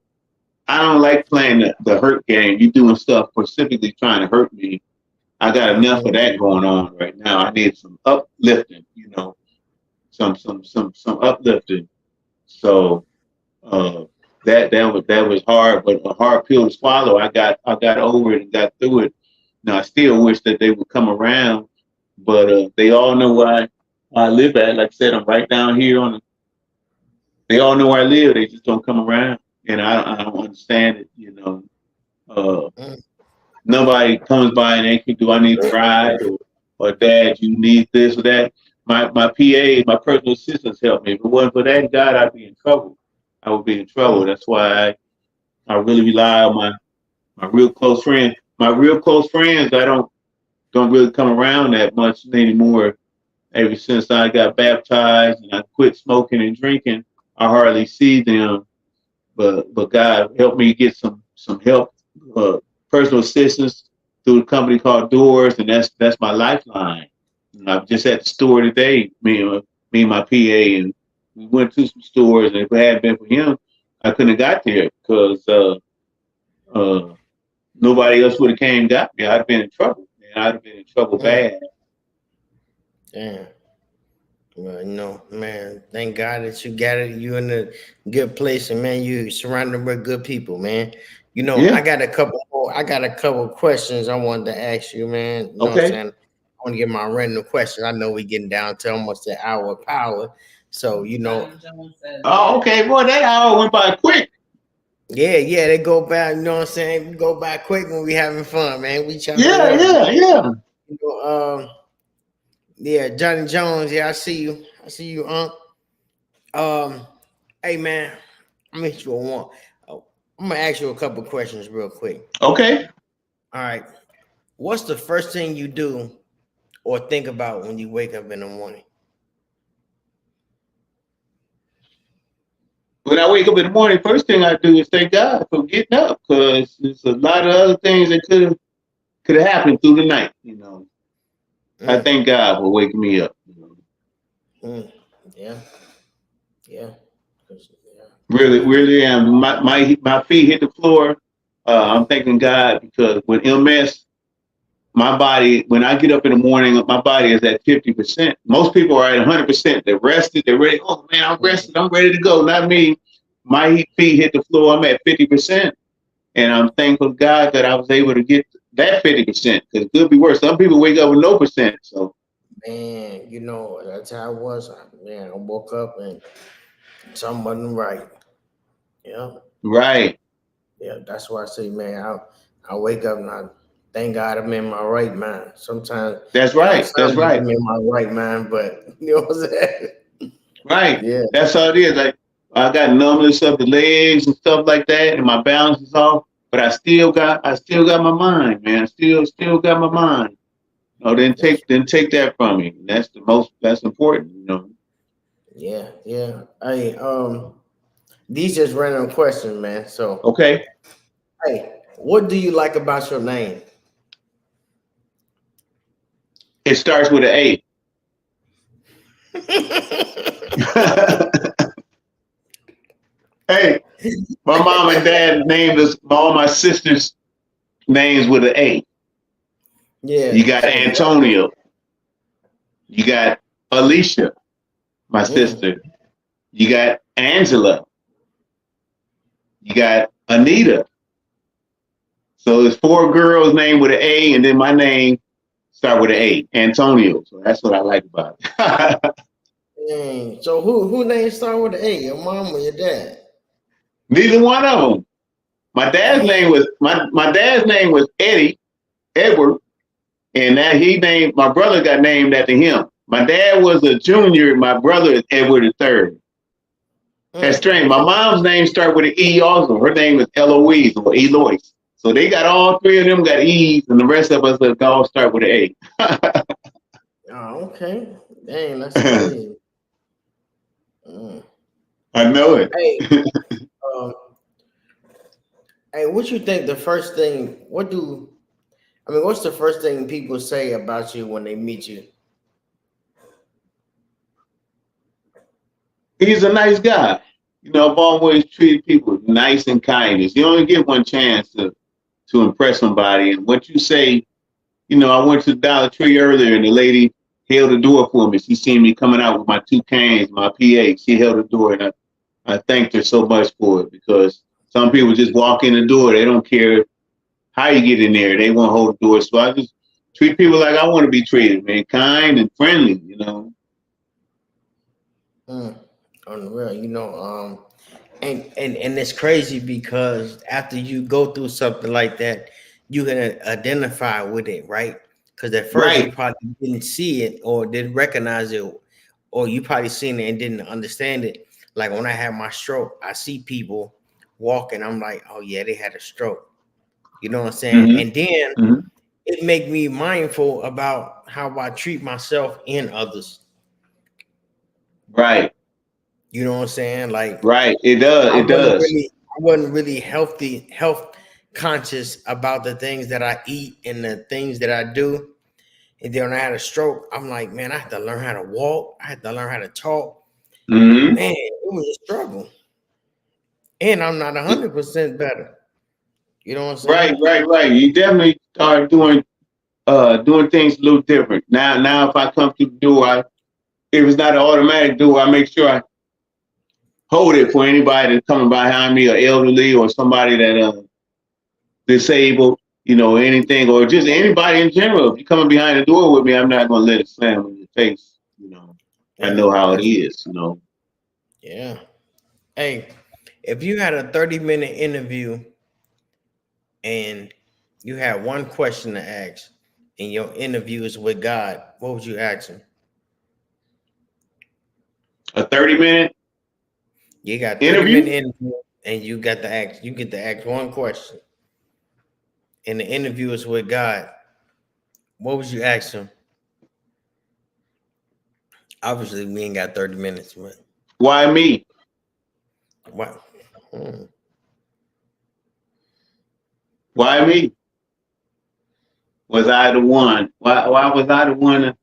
I don't like playing the hurt game. You doing stuff specifically trying to hurt me. I got enough of that going on right now. I need some uplifting, some uplifting. So that was hard, but a hard pill to swallow. I got over it and got through it. Now I still wish that they would come around, but they all know where I live at. Like I said, I'm right down here they all know where I live. They just don't come around, and I don't understand it. Nobody comes by and they can do I need a ride or Dad, you need this or that. My PA, my personal assistants help me. If it wasn't for that, God, I'd be in trouble. I would be in trouble. That's why I really rely on my real close friends. My real close friends, I don't really come around that much anymore. Ever since I got baptized and I quit smoking and drinking, I hardly see them. But God helped me get some help, personal assistance through a company called Doors, and that's my lifeline. And I'm just at the store today, me and my PA, and we went to some stores, and if it hadn't been for him, I couldn't have got there because nobody else would have came and got me. I'd have been in trouble. Man, I'd have been in trouble bad. Damn. Well, man, thank God that you got it. You in a good place, and man, you surrounded by good people, man. I got a couple questions I wanted to ask you, man. You know what I'm saying? I want to get my random questions. I know we getting down to almost the hour of power. So, Oh, okay. Boy, that hour went by quick. Yeah, they go by, you know what I'm saying? We go by quick when we having fun, man. We try Yeah. Yeah, Johnny Jones, I see you, hey man, I'm gonna hit you on one. I'm gonna ask you a couple questions real quick. Okay. All right. What's the first thing you do or think about when you wake up in the morning? When I wake up in the morning, first thing I do is thank God for getting up, because there's a lot of other things that could have happened through the night. I thank God for waking me up. Yeah. Really, really am. My feet hit the floor. I'm thanking God, because with MS, my body, when I get up in the morning, my body is at 50%. Most people are at 100%. They're rested. They're ready. Oh man, I'm rested. I'm ready to go. Not me. My feet hit the floor. I'm at 50%. And I'm thankful to God that I was able to get that 50%, because it could be worse. Some people wake up with no percent. So, man, that's how it was. Man, I woke up and something wasn't right. Yeah. Right. Yeah, that's why I say, man, I wake up and I thank God I'm in my right mind. Sometimes that's right. I'm in my right mind, but you know what I'm saying? Right. Yeah. That's how it is. Like, I got numbness of the legs and stuff like that, and my balance is off. But I still got my mind, man. I still got my mind. Didn't take that from me. That's important, Yeah. Hey, these just random questions, man. So okay. Hey, what do you like about your name? It starts with an A. Hey, my mom and dad named us all my sisters' names with an A. Yeah. You got Antonio. You got Alicia, my sister. You got Angela. You got Anita. So there's 4 girls named with an A, and then my name start with an A, Antonio. So that's what I like about it. Dang. So who name start with an A? Your mom or your dad? Neither one of them. My dad's name was Edward, and that my brother got named after him. My dad was a junior. My brother is Edward III. That's strange. My mom's name started with an E also. Her name is Eloise or Eloise. So they got all 3 of them got E's, and the rest of us all start with an A. Oh, okay. Dang, that's crazy. I know it. Hey, what you think what's the first thing people say about you when they meet you? He's a nice guy. I've always treated people nice and kindness. You only get one chance to impress somebody, and what you say I went to the Dollar Tree earlier, and the lady held the door for me. She seen me coming out with my 2 cans, my PA. She held the door, and I thanked her so much for it, because some people just walk in the door. They don't care how you get in there. They won't hold the door. So I just treat people like I want to be treated, man, kind and friendly, Unreal, and it's crazy because after you go through something like that, you can identify with it, right? Because at first you probably didn't see it or didn't recognize it, or you probably seen it and didn't understand it. Like when I had my stroke, I see people walking, I'm like, oh yeah, they had a stroke. You know what I'm saying? Mm-hmm. And then Mm-hmm. it make me mindful about how I treat myself and others. Right. You know what I'm saying? Like, right. It does. I wasn't really health conscious about the things that I eat and the things that I do. And then when I had a stroke, I'm like, man, I had to learn how to walk. I had to learn how to talk. Mm-hmm. Man, it was a struggle. And I'm not 100% better. You know what I'm saying? Right. You definitely start doing things a little different. Now if I come through the door, if it's not an automatic door, I make sure I hold it for anybody that's coming behind me, or elderly, or somebody that disabled, anything, or just anybody in general. If you're coming behind the door with me, I'm not gonna let it slam in your face. I know how it is. Yeah. Hey, if you had a 30-minute interview and you had one question to ask, and your interview is with God, what would you ask him? A 30-minute? You got 30-minute interview, and you get to ask one question. And the interview is with God. What would you ask him? Obviously, we ain't got 30 minutes, but why me? What? Why me? Was I the one? Why was I the one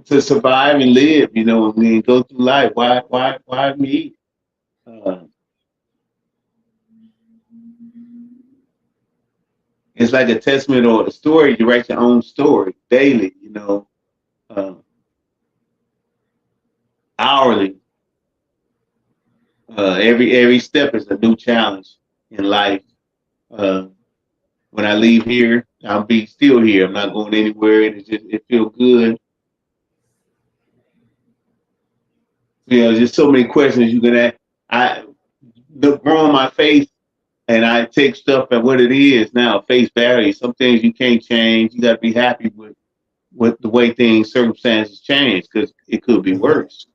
to survive and live, go through life? Why me? It's like a testament or a story. You write your own story daily, hourly. Every step is a new challenge in life. When I leave here, I'll be still here. I'm not going anywhere, and it feels good. Just so many questions you can ask. I grow my faith, and I take stuff at what it is now, face value. Some things you can't change. You got to be happy with the way circumstances change, because it could be worse.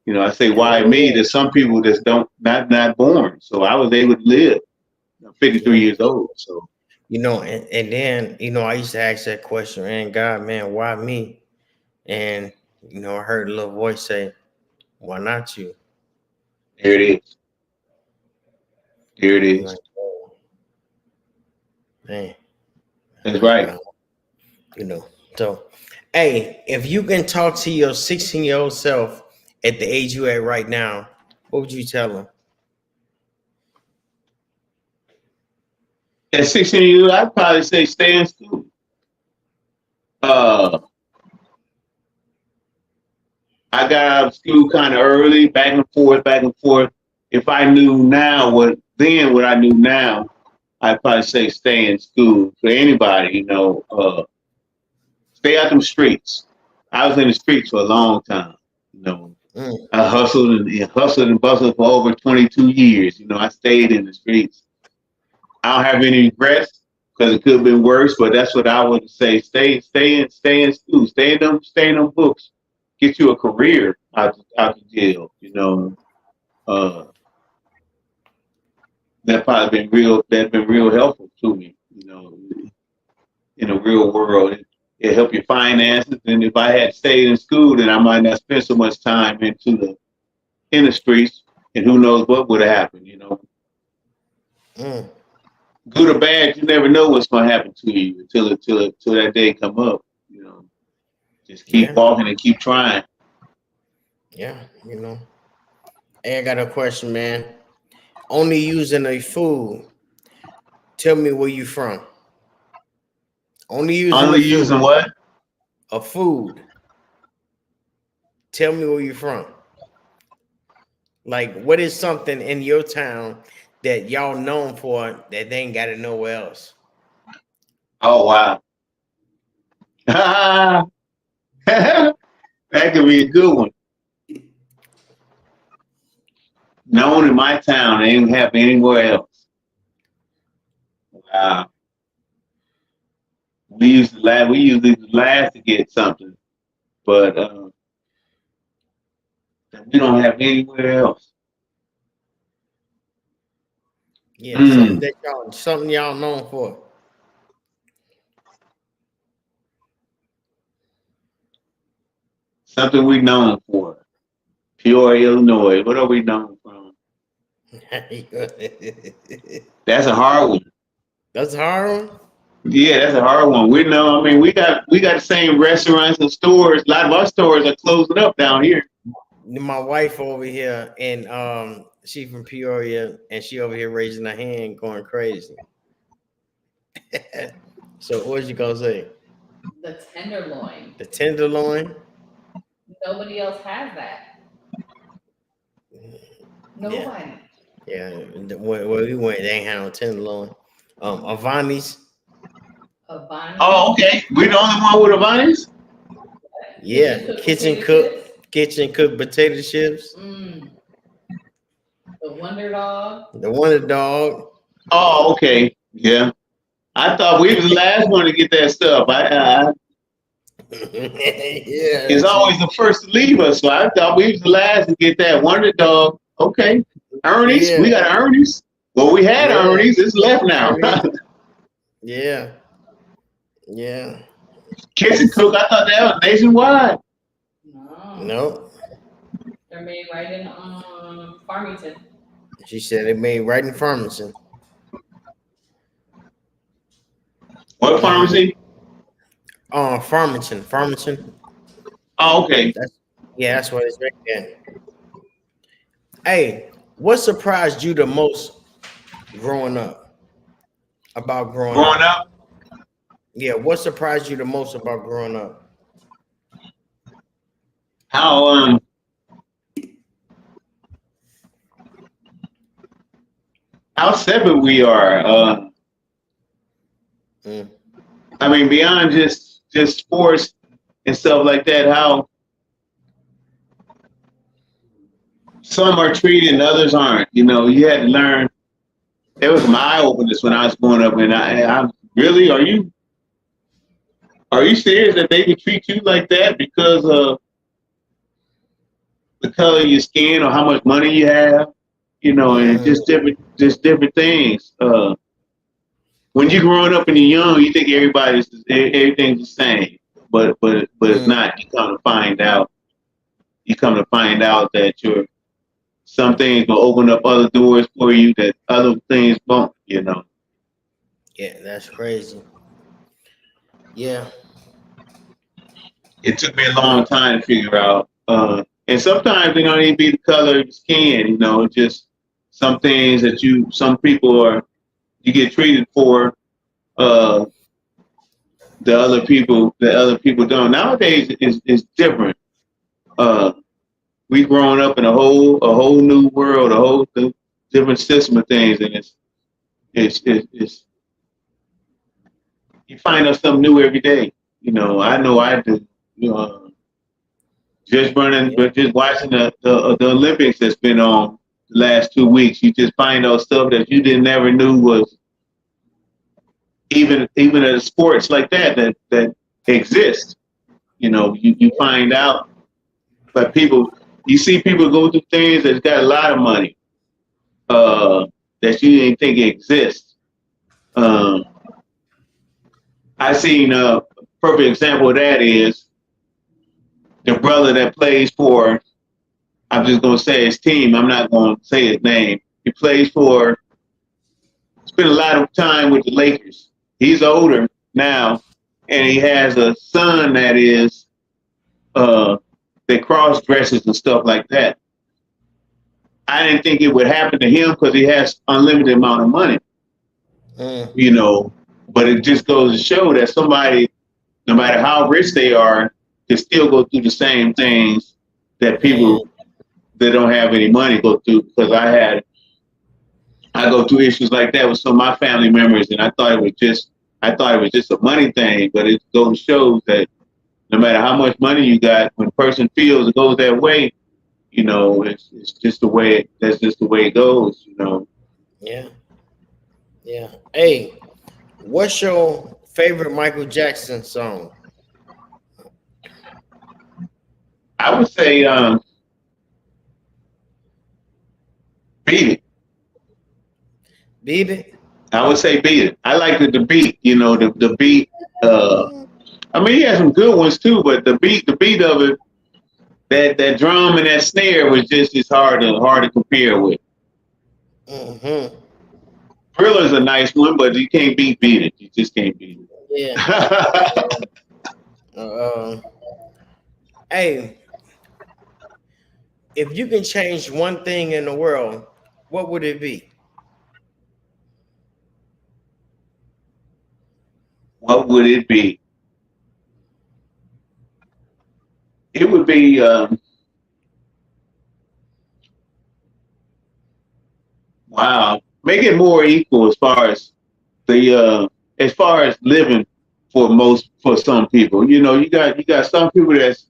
I say, why me? There's some people that's not born. So I was able to live. I'm 53 years old. So, and then, I used to ask that question, man, God, man, why me? And, I heard a little voice say, why not you? There it is. Like, oh, man. That's right. So, hey, if you can talk to your 16-year-old self at the age you at right now, what would you tell him? At 16 years old, I'd probably say stay in school. I got out of school kind of early, back and forth. If I knew now what I knew now, I'd probably say stay in school. For anybody, stay out them streets. I was in the streets for a long time, I hustled and bustled for over 22 years. I stayed in the streets. I don't have any regrets, because it could have been worse, but that's what I would say. Stay in school. Stay in them books. Get you a career out of jail. That's been real helpful to me. In the real world, it helped your finances. And if I had stayed in school, then I might not spend so much time in the streets, and who knows what would have happened. Good or bad, you never know what's going to happen to you until that day come up. Just keep walking and keep trying. Yeah, Hey, I got a question, man. Only using a food. Tell me where you from. Only using Only a using food. what? A food. Tell me where you from. Like, what is something in your town that y'all known for that they ain't got it nowhere else? Oh wow. That could be a good one. Known in my town, they ain't have anywhere else. Wow. We usually the last to get something, but we don't have anywhere else. Yeah, Mm. something y'all known for. Something we known for. Peoria, Illinois. What are we known from? That's a hard one. That's a hard one. Yeah, that's a hard one. We know. I mean, we got the same restaurants and stores. A lot of our stores are closing up down here. My wife over here, and she from Peoria, and she over here raising her hand, going crazy. So what you gonna say? The tenderloin. The tenderloin. Nobody else has that. Nobody. Yeah, where we went, they ain't had no tenderloin. Avani's. Avani. Oh, okay. We the only one with Avani's? Yeah, kitchen cooked potato chips. The Wonder Dog. The Wonder Dog. Oh, okay. Yeah. I thought we was the last one to get that stuff. Yeah. It's always the first to leave us, so I thought we was the last to get that Wonder Dog. Okay. Ernie's. Yeah. We got Ernie's. Well, we had Ernie's. It's left now. Yeah. Yeah. Kitchen Cook, I thought that was nationwide. No. Nope. They're made right in Farmington. She said it made right in Farmington. What pharmacy? Farmington. Oh, okay. That's what it's right there. Hey, what surprised you the most growing up? About growing up? Yeah, what surprised you the most about growing up? How separate we are. I mean, beyond just sports and stuff like that, how some are treated and others aren't. You know, you had to learn. There was some eye openers when I was growing up, and I really, are you serious that they can treat you like that because of the color of your skin or how much money you have? You know, and just different things. When you're growing up and you're young, you think everything's the same, but it's not. You come to find out that some things will open up other doors for you that other things won't. You know. Yeah, that's crazy. Yeah. It took me a long time to figure out, and sometimes it don't even be the color of your skin. You know, just some things that some people get treated for. The other people don't. Nowadays is different. We growing up in a whole new world, a whole different system of things, and it's you find out something new every day. You know I do. Just watching the Olympics that's been on the last 2 weeks, you just find out stuff that you never knew was even at sports like that exist. You know, you find out, but you see people go through things that's got a lot of money that you didn't think exists. I seen a perfect example of that is the brother that plays for, I'm just going to say his team. I'm not going to say his name. He spent a lot of time with the Lakers. He's older now, and he has a son that cross dresses and stuff like that. I didn't think it would happen to him because he has unlimited amount of money, you know. But it just goes to show that somebody, no matter how rich they are, can still go through the same things that people that don't have any money go through. Because I go through issues like that with some of my family members, and I thought it was just a money thing. But it goes to show that no matter how much money you got, when a person feels it goes that way, you know, it's just the way that's just the way it goes, you know. Yeah. Yeah. Hey, what's your favorite Michael Jackson song? I would say Beat It. Beat It? I would say Beat It. I like the beat, you know, the beat. I mean, he has some good ones too, but the beat of it, that drum and that snare was just as hard to compare with. Mm-hmm. Thriller's a nice one, but you can't beat It. You just can't beat Yeah. it. Hey, if you can change one thing in the world, what would it be? What would it be? It would be wow. Make it more equal as far as living for some people. You know, you got some people that's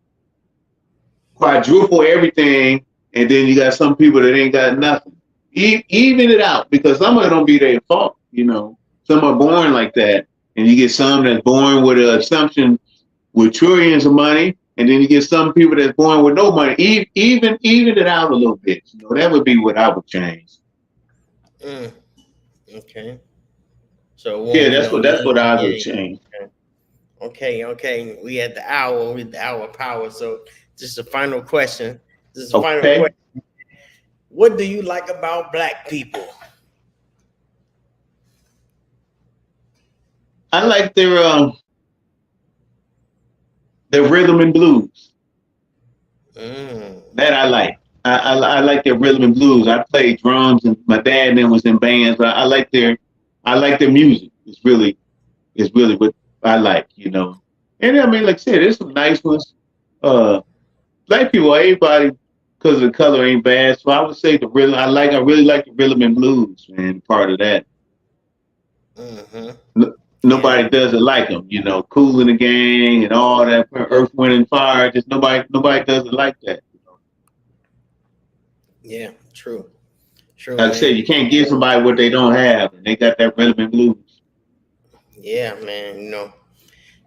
quadruple everything, and then you got some people that ain't got nothing. Even it out, because some of it don't be their fault. You know, some are born like that, and you get some that's born with an assumption with trillions of money, and then you get some people that's born with no money. Even it out a little bit. You know, that would be what I would change. Okay. So yeah, that's what I would change. Okay. We at the hour. We at the hour power. So just a final question. What do you like about Black people? I like their rhythm and blues. That I like. I like their rhythm and blues. I played drums, and my dad and them was in bands. But I like their music. It's really what I like, you know. And I mean, like I said, there's some nice ones. Black people, everybody, because of the color, ain't bad. So I would say the rhythm. I really like the rhythm and blues, man. Part of that. Nobody does it like them, you know. Kool and the Gang and all that. Earth, Wind and Fire. Just nobody does it like that. Yeah, true. Like I said, you can't give somebody what they don't have, and they got that rhythm and blues. Yeah, man. You know.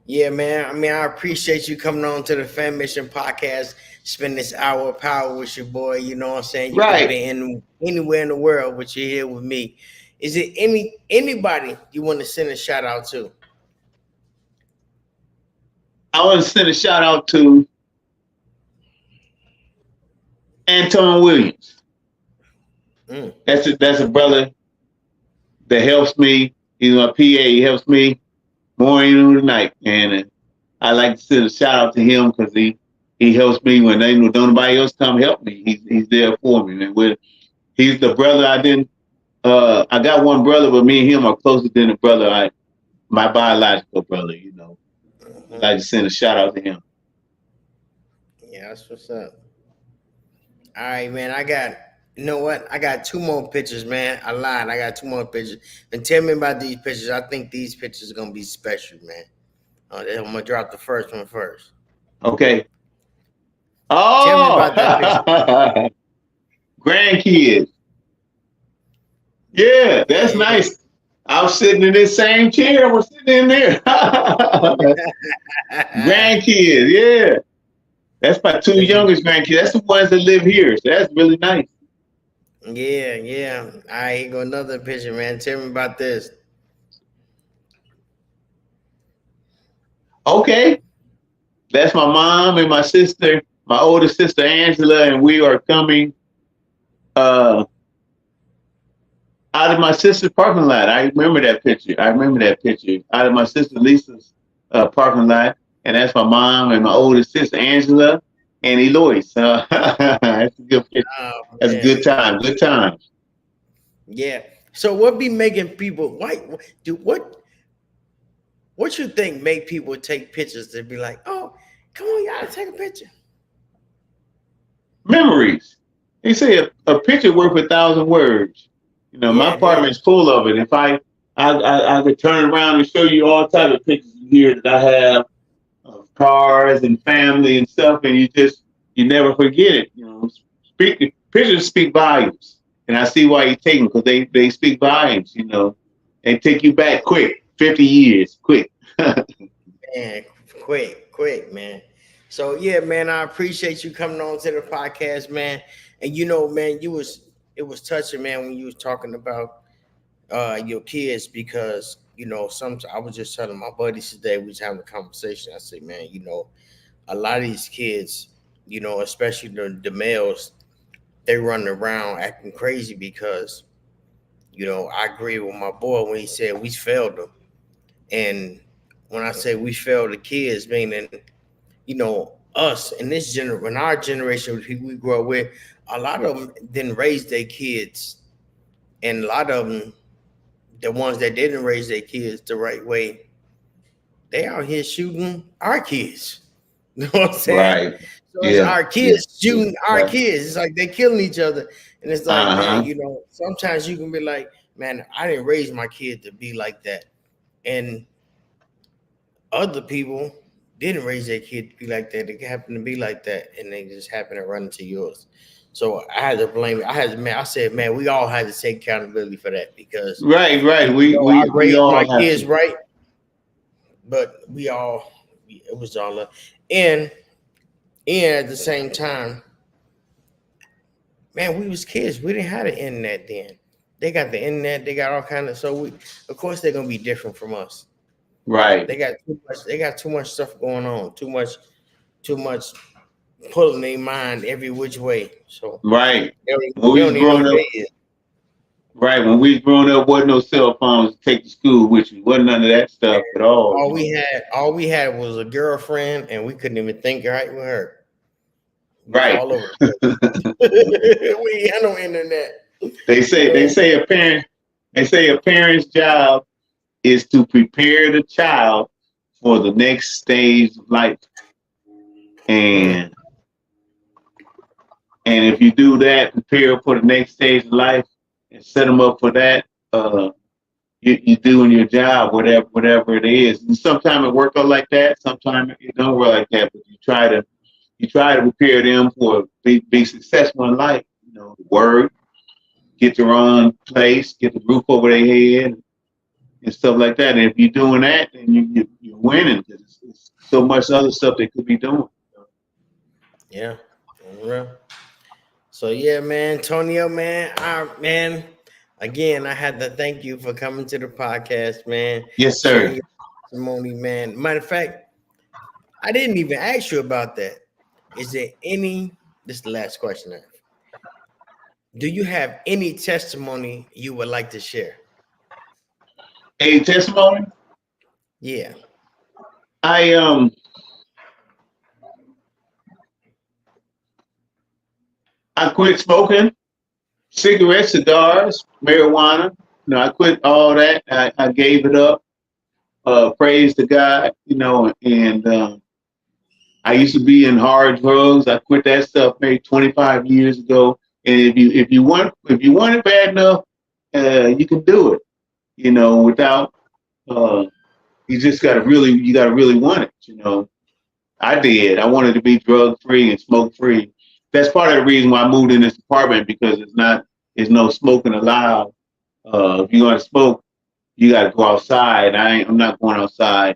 Yeah, man. I mean, I appreciate you coming on to the Fammission Podcast, spend this hour of power with your boy. You know what I'm saying? You can be anywhere in the world, but you're here with me. Is it anybody you want to send a shout out to? I want to send a shout out to Antonio Williams. That's a brother that helps me. He's my PA. He helps me morning and night, and I like to send a shout out to him because he helps me when nobody else come help me. He's there for me, and he's the brother I didn't. I got one brother, but me and him are closer than the brother my biological brother. You know, I like to send a shout out to him. Yeah, that's what's up. All right, man. You know what? I got 2 more pictures, man. I lied. I got 2 more pictures. And tell me about these pictures. I think these pictures are gonna be special, man. I'm gonna drop the first one first. Okay. Oh, tell me about that picture. Grandkids. Yeah, that's nice. I was sitting in this same chair. I was sitting in there. Grandkids, yeah. That's my 2 youngest grandkids. That's the ones that live here. So that's really nice. Yeah. All right, here go another picture, man. Tell me about this. Okay. That's my mom and my sister, my older sister Angela, and we are coming out of my sister's parking lot. I remember that picture. Out of my sister Lisa's parking lot. And that's my mom and my older sister Angela and Eloise. That's a good picture. Oh, That's a man. good time. Good time. Yeah. So what be making people what you think make people take pictures to be like, oh, come on, y'all take a picture? Memories. They say a picture worth 1,000 words. You know, my Yeah, it apartment's is. full of it. If I could turn around and show you all type of pictures here that I have of cars and family and stuff, and you never forget it. You know, pictures speak volumes, and I see why you take them because they speak volumes. You know, they take you back quick, 50 years, quick. Man, quick, man. So yeah, man, I appreciate you coming on to the podcast, man. And man, it was touching, man, when you was talking about your kids because some I was just telling my buddies today, we was having a conversation. I said, man, a lot of these kids, especially the males, they running around acting crazy because I agree with my boy when he said we failed them. And when I say we failed the kids, meaning us in in our generation, people we grew up with, a lot of them didn't raise their kids, and a lot of them, the ones that didn't raise their kids the right way, they out here shooting our kids. You know what I'm saying? Right. So it's Yeah. our kids shooting our Right. kids. It's like they killing each other, and it's like, man, Uh-huh. sometimes you can be like, man, I didn't raise my kid to be like that, and other people didn't raise their kid to be like that. They happen to be like that, and they just happen to run into yours. So I had to blame it. I said, man, we all had to take accountability for that because Right. Right. I We raised my all have kids to. right, but it was all and at the same time, man, we was kids. We didn't have the internet then. They got the internet. They got all kind of. So of course, they're gonna be different from us. Right. They got too much. They got too much stuff going on. Too much pulling their mind every which way. So Right. they When we was don't even know growing who up, they is. right. When we was growing up, wasn't no cell phones to take to school with you. Wasn't none of that stuff at all. All we had was a girlfriend, and we couldn't even think right with her. We was Right. all over the place. We ain't had no internet. They say a parent's job is to prepare the child for the next stage of life. And if you do that, prepare for the next stage of life and set them up for that, you're doing your job, whatever it is. And sometimes it works out like that, sometimes it don't work like that, but you try to prepare them for be successful in life, work, get their own place, get the roof over their head and stuff like that. And if you're doing that, then you're winning because it's so much other stuff they could be doing. Yeah. Yeah. So yeah, man, Antonio, man, again, I had to thank you for coming to the podcast, man. Yes, Sharing sir. your testimony, man. Matter of fact, I didn't even ask you about that. Is there this is the last question I have. Do you have any testimony you would like to share? A testimony. Yeah. I quit smoking cigarettes, cigars, marijuana. I quit all that. I gave it up. Praise to God, and I used to be in hard drugs. I quit that stuff maybe 25 years ago. And if you want it bad enough, you can do it. Without you just gotta really want it. I did. I wanted to be drug free and smoke free. That's part of the reason why I moved in this apartment because there's no smoking allowed. If you're gonna smoke, you gotta go outside. I'm not going outside.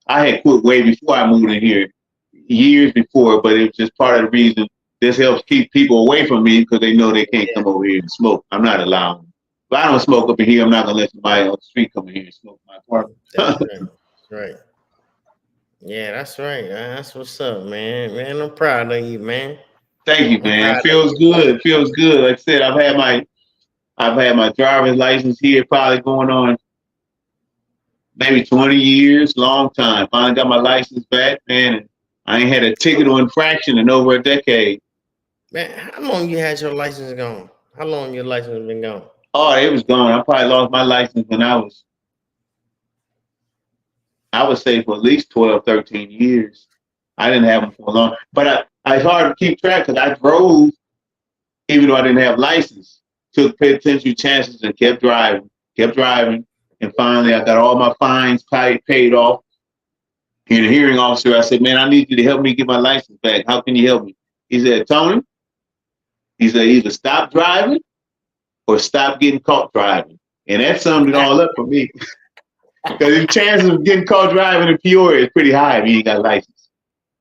I had quit way before I moved in here, years before, but it was just part of the reason. This helps keep people away from me because they know they can't come over here and smoke. I'm not allowing them. If I don't smoke up in here, I'm not gonna let somebody on the street come in here and smoke in my apartment. That's right. That's right. Yeah, that's right. That's what's up, man. Man, I'm proud of you, man. Thank you, I'm man. proud of Feels you. good. Feels good. Like I said, I've had my driver's license here probably going on maybe 20 years, long time. Finally got my license back, man. And I ain't had a ticket or infraction in over a decade. Man, how long you had your license gone? How long your license been gone? Oh, it was gone. I probably lost my license when I would say for at least 12, 13 years. I didn't have them for long. But it's hard to keep track because I drove even though I didn't have license. Took penitentiary chances and kept driving. And finally, I got all my fines paid off. And the hearing officer, I said, man, I need you to help me get my license back. How can you help me? He said, Tony, he said, either stop driving or stop getting caught driving. And that summed it all up for me. Because the chances of getting caught driving in Peoria is pretty high if you ain't got a license.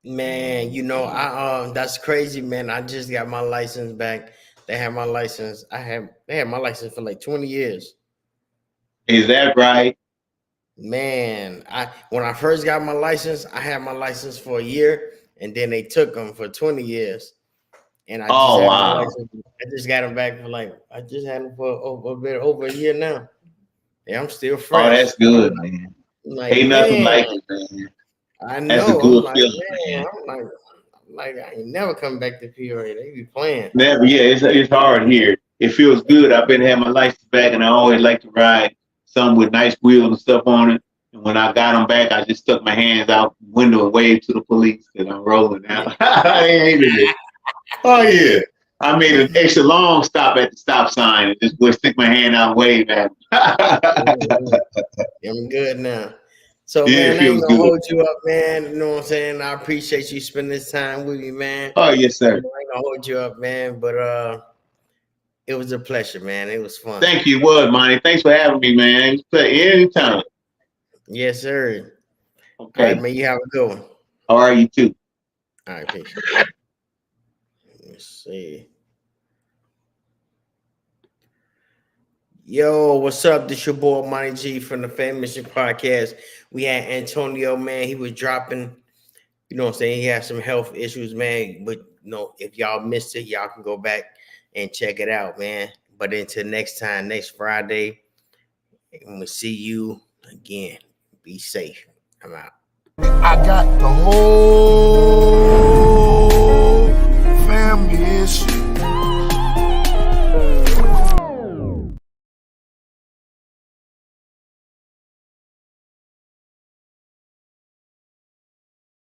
Man, you know, that's crazy, man. I just got my license back. They had my license. They had my license for like 20 years. Is that right? Man, when I first got my license, I had my license for a year, and then they took them for 20 years. And I just got them back for I just had them for a bit over a year now. Yeah, I'm still fresh. Oh, that's good, man. Ain't nothing like it, man. I know. That's a good feeling, man. I'm like, I ain't never come back to Peoria. They be playing. Never, yeah, it's hard here. It feels good. I've been having my license back, and I always like to ride some with nice wheels and stuff on it. And when I got them back, I just stuck my hands out the window and waved to the police that I'm rolling now. I hated it. Oh yeah, I made an extra long stop at the stop sign and just would stick my hand out and wave at them. I'm good now. So, yeah, man, I ain't gonna hold you up, man. You know what I'm saying? I appreciate you spending this time with me, man. Oh, yes, sir. I ain't gonna hold you up, man, but it was a pleasure, man. It was fun. Thank you, Monty. Thanks for having me, man. Anytime. Yes, sir. Okay. All right, man, you have a good one. All right, you too. All right, peace. Let's see. Yo, what's up? This your boy Monty G from the Fammission Podcast. We had Antonio, man. He was dropping, you know what I'm saying? He had some health issues, man. But if y'all missed it, y'all can go back and check it out, man. But until next time, next Friday, and we'll see you again. Be safe. I'm out. I got the whole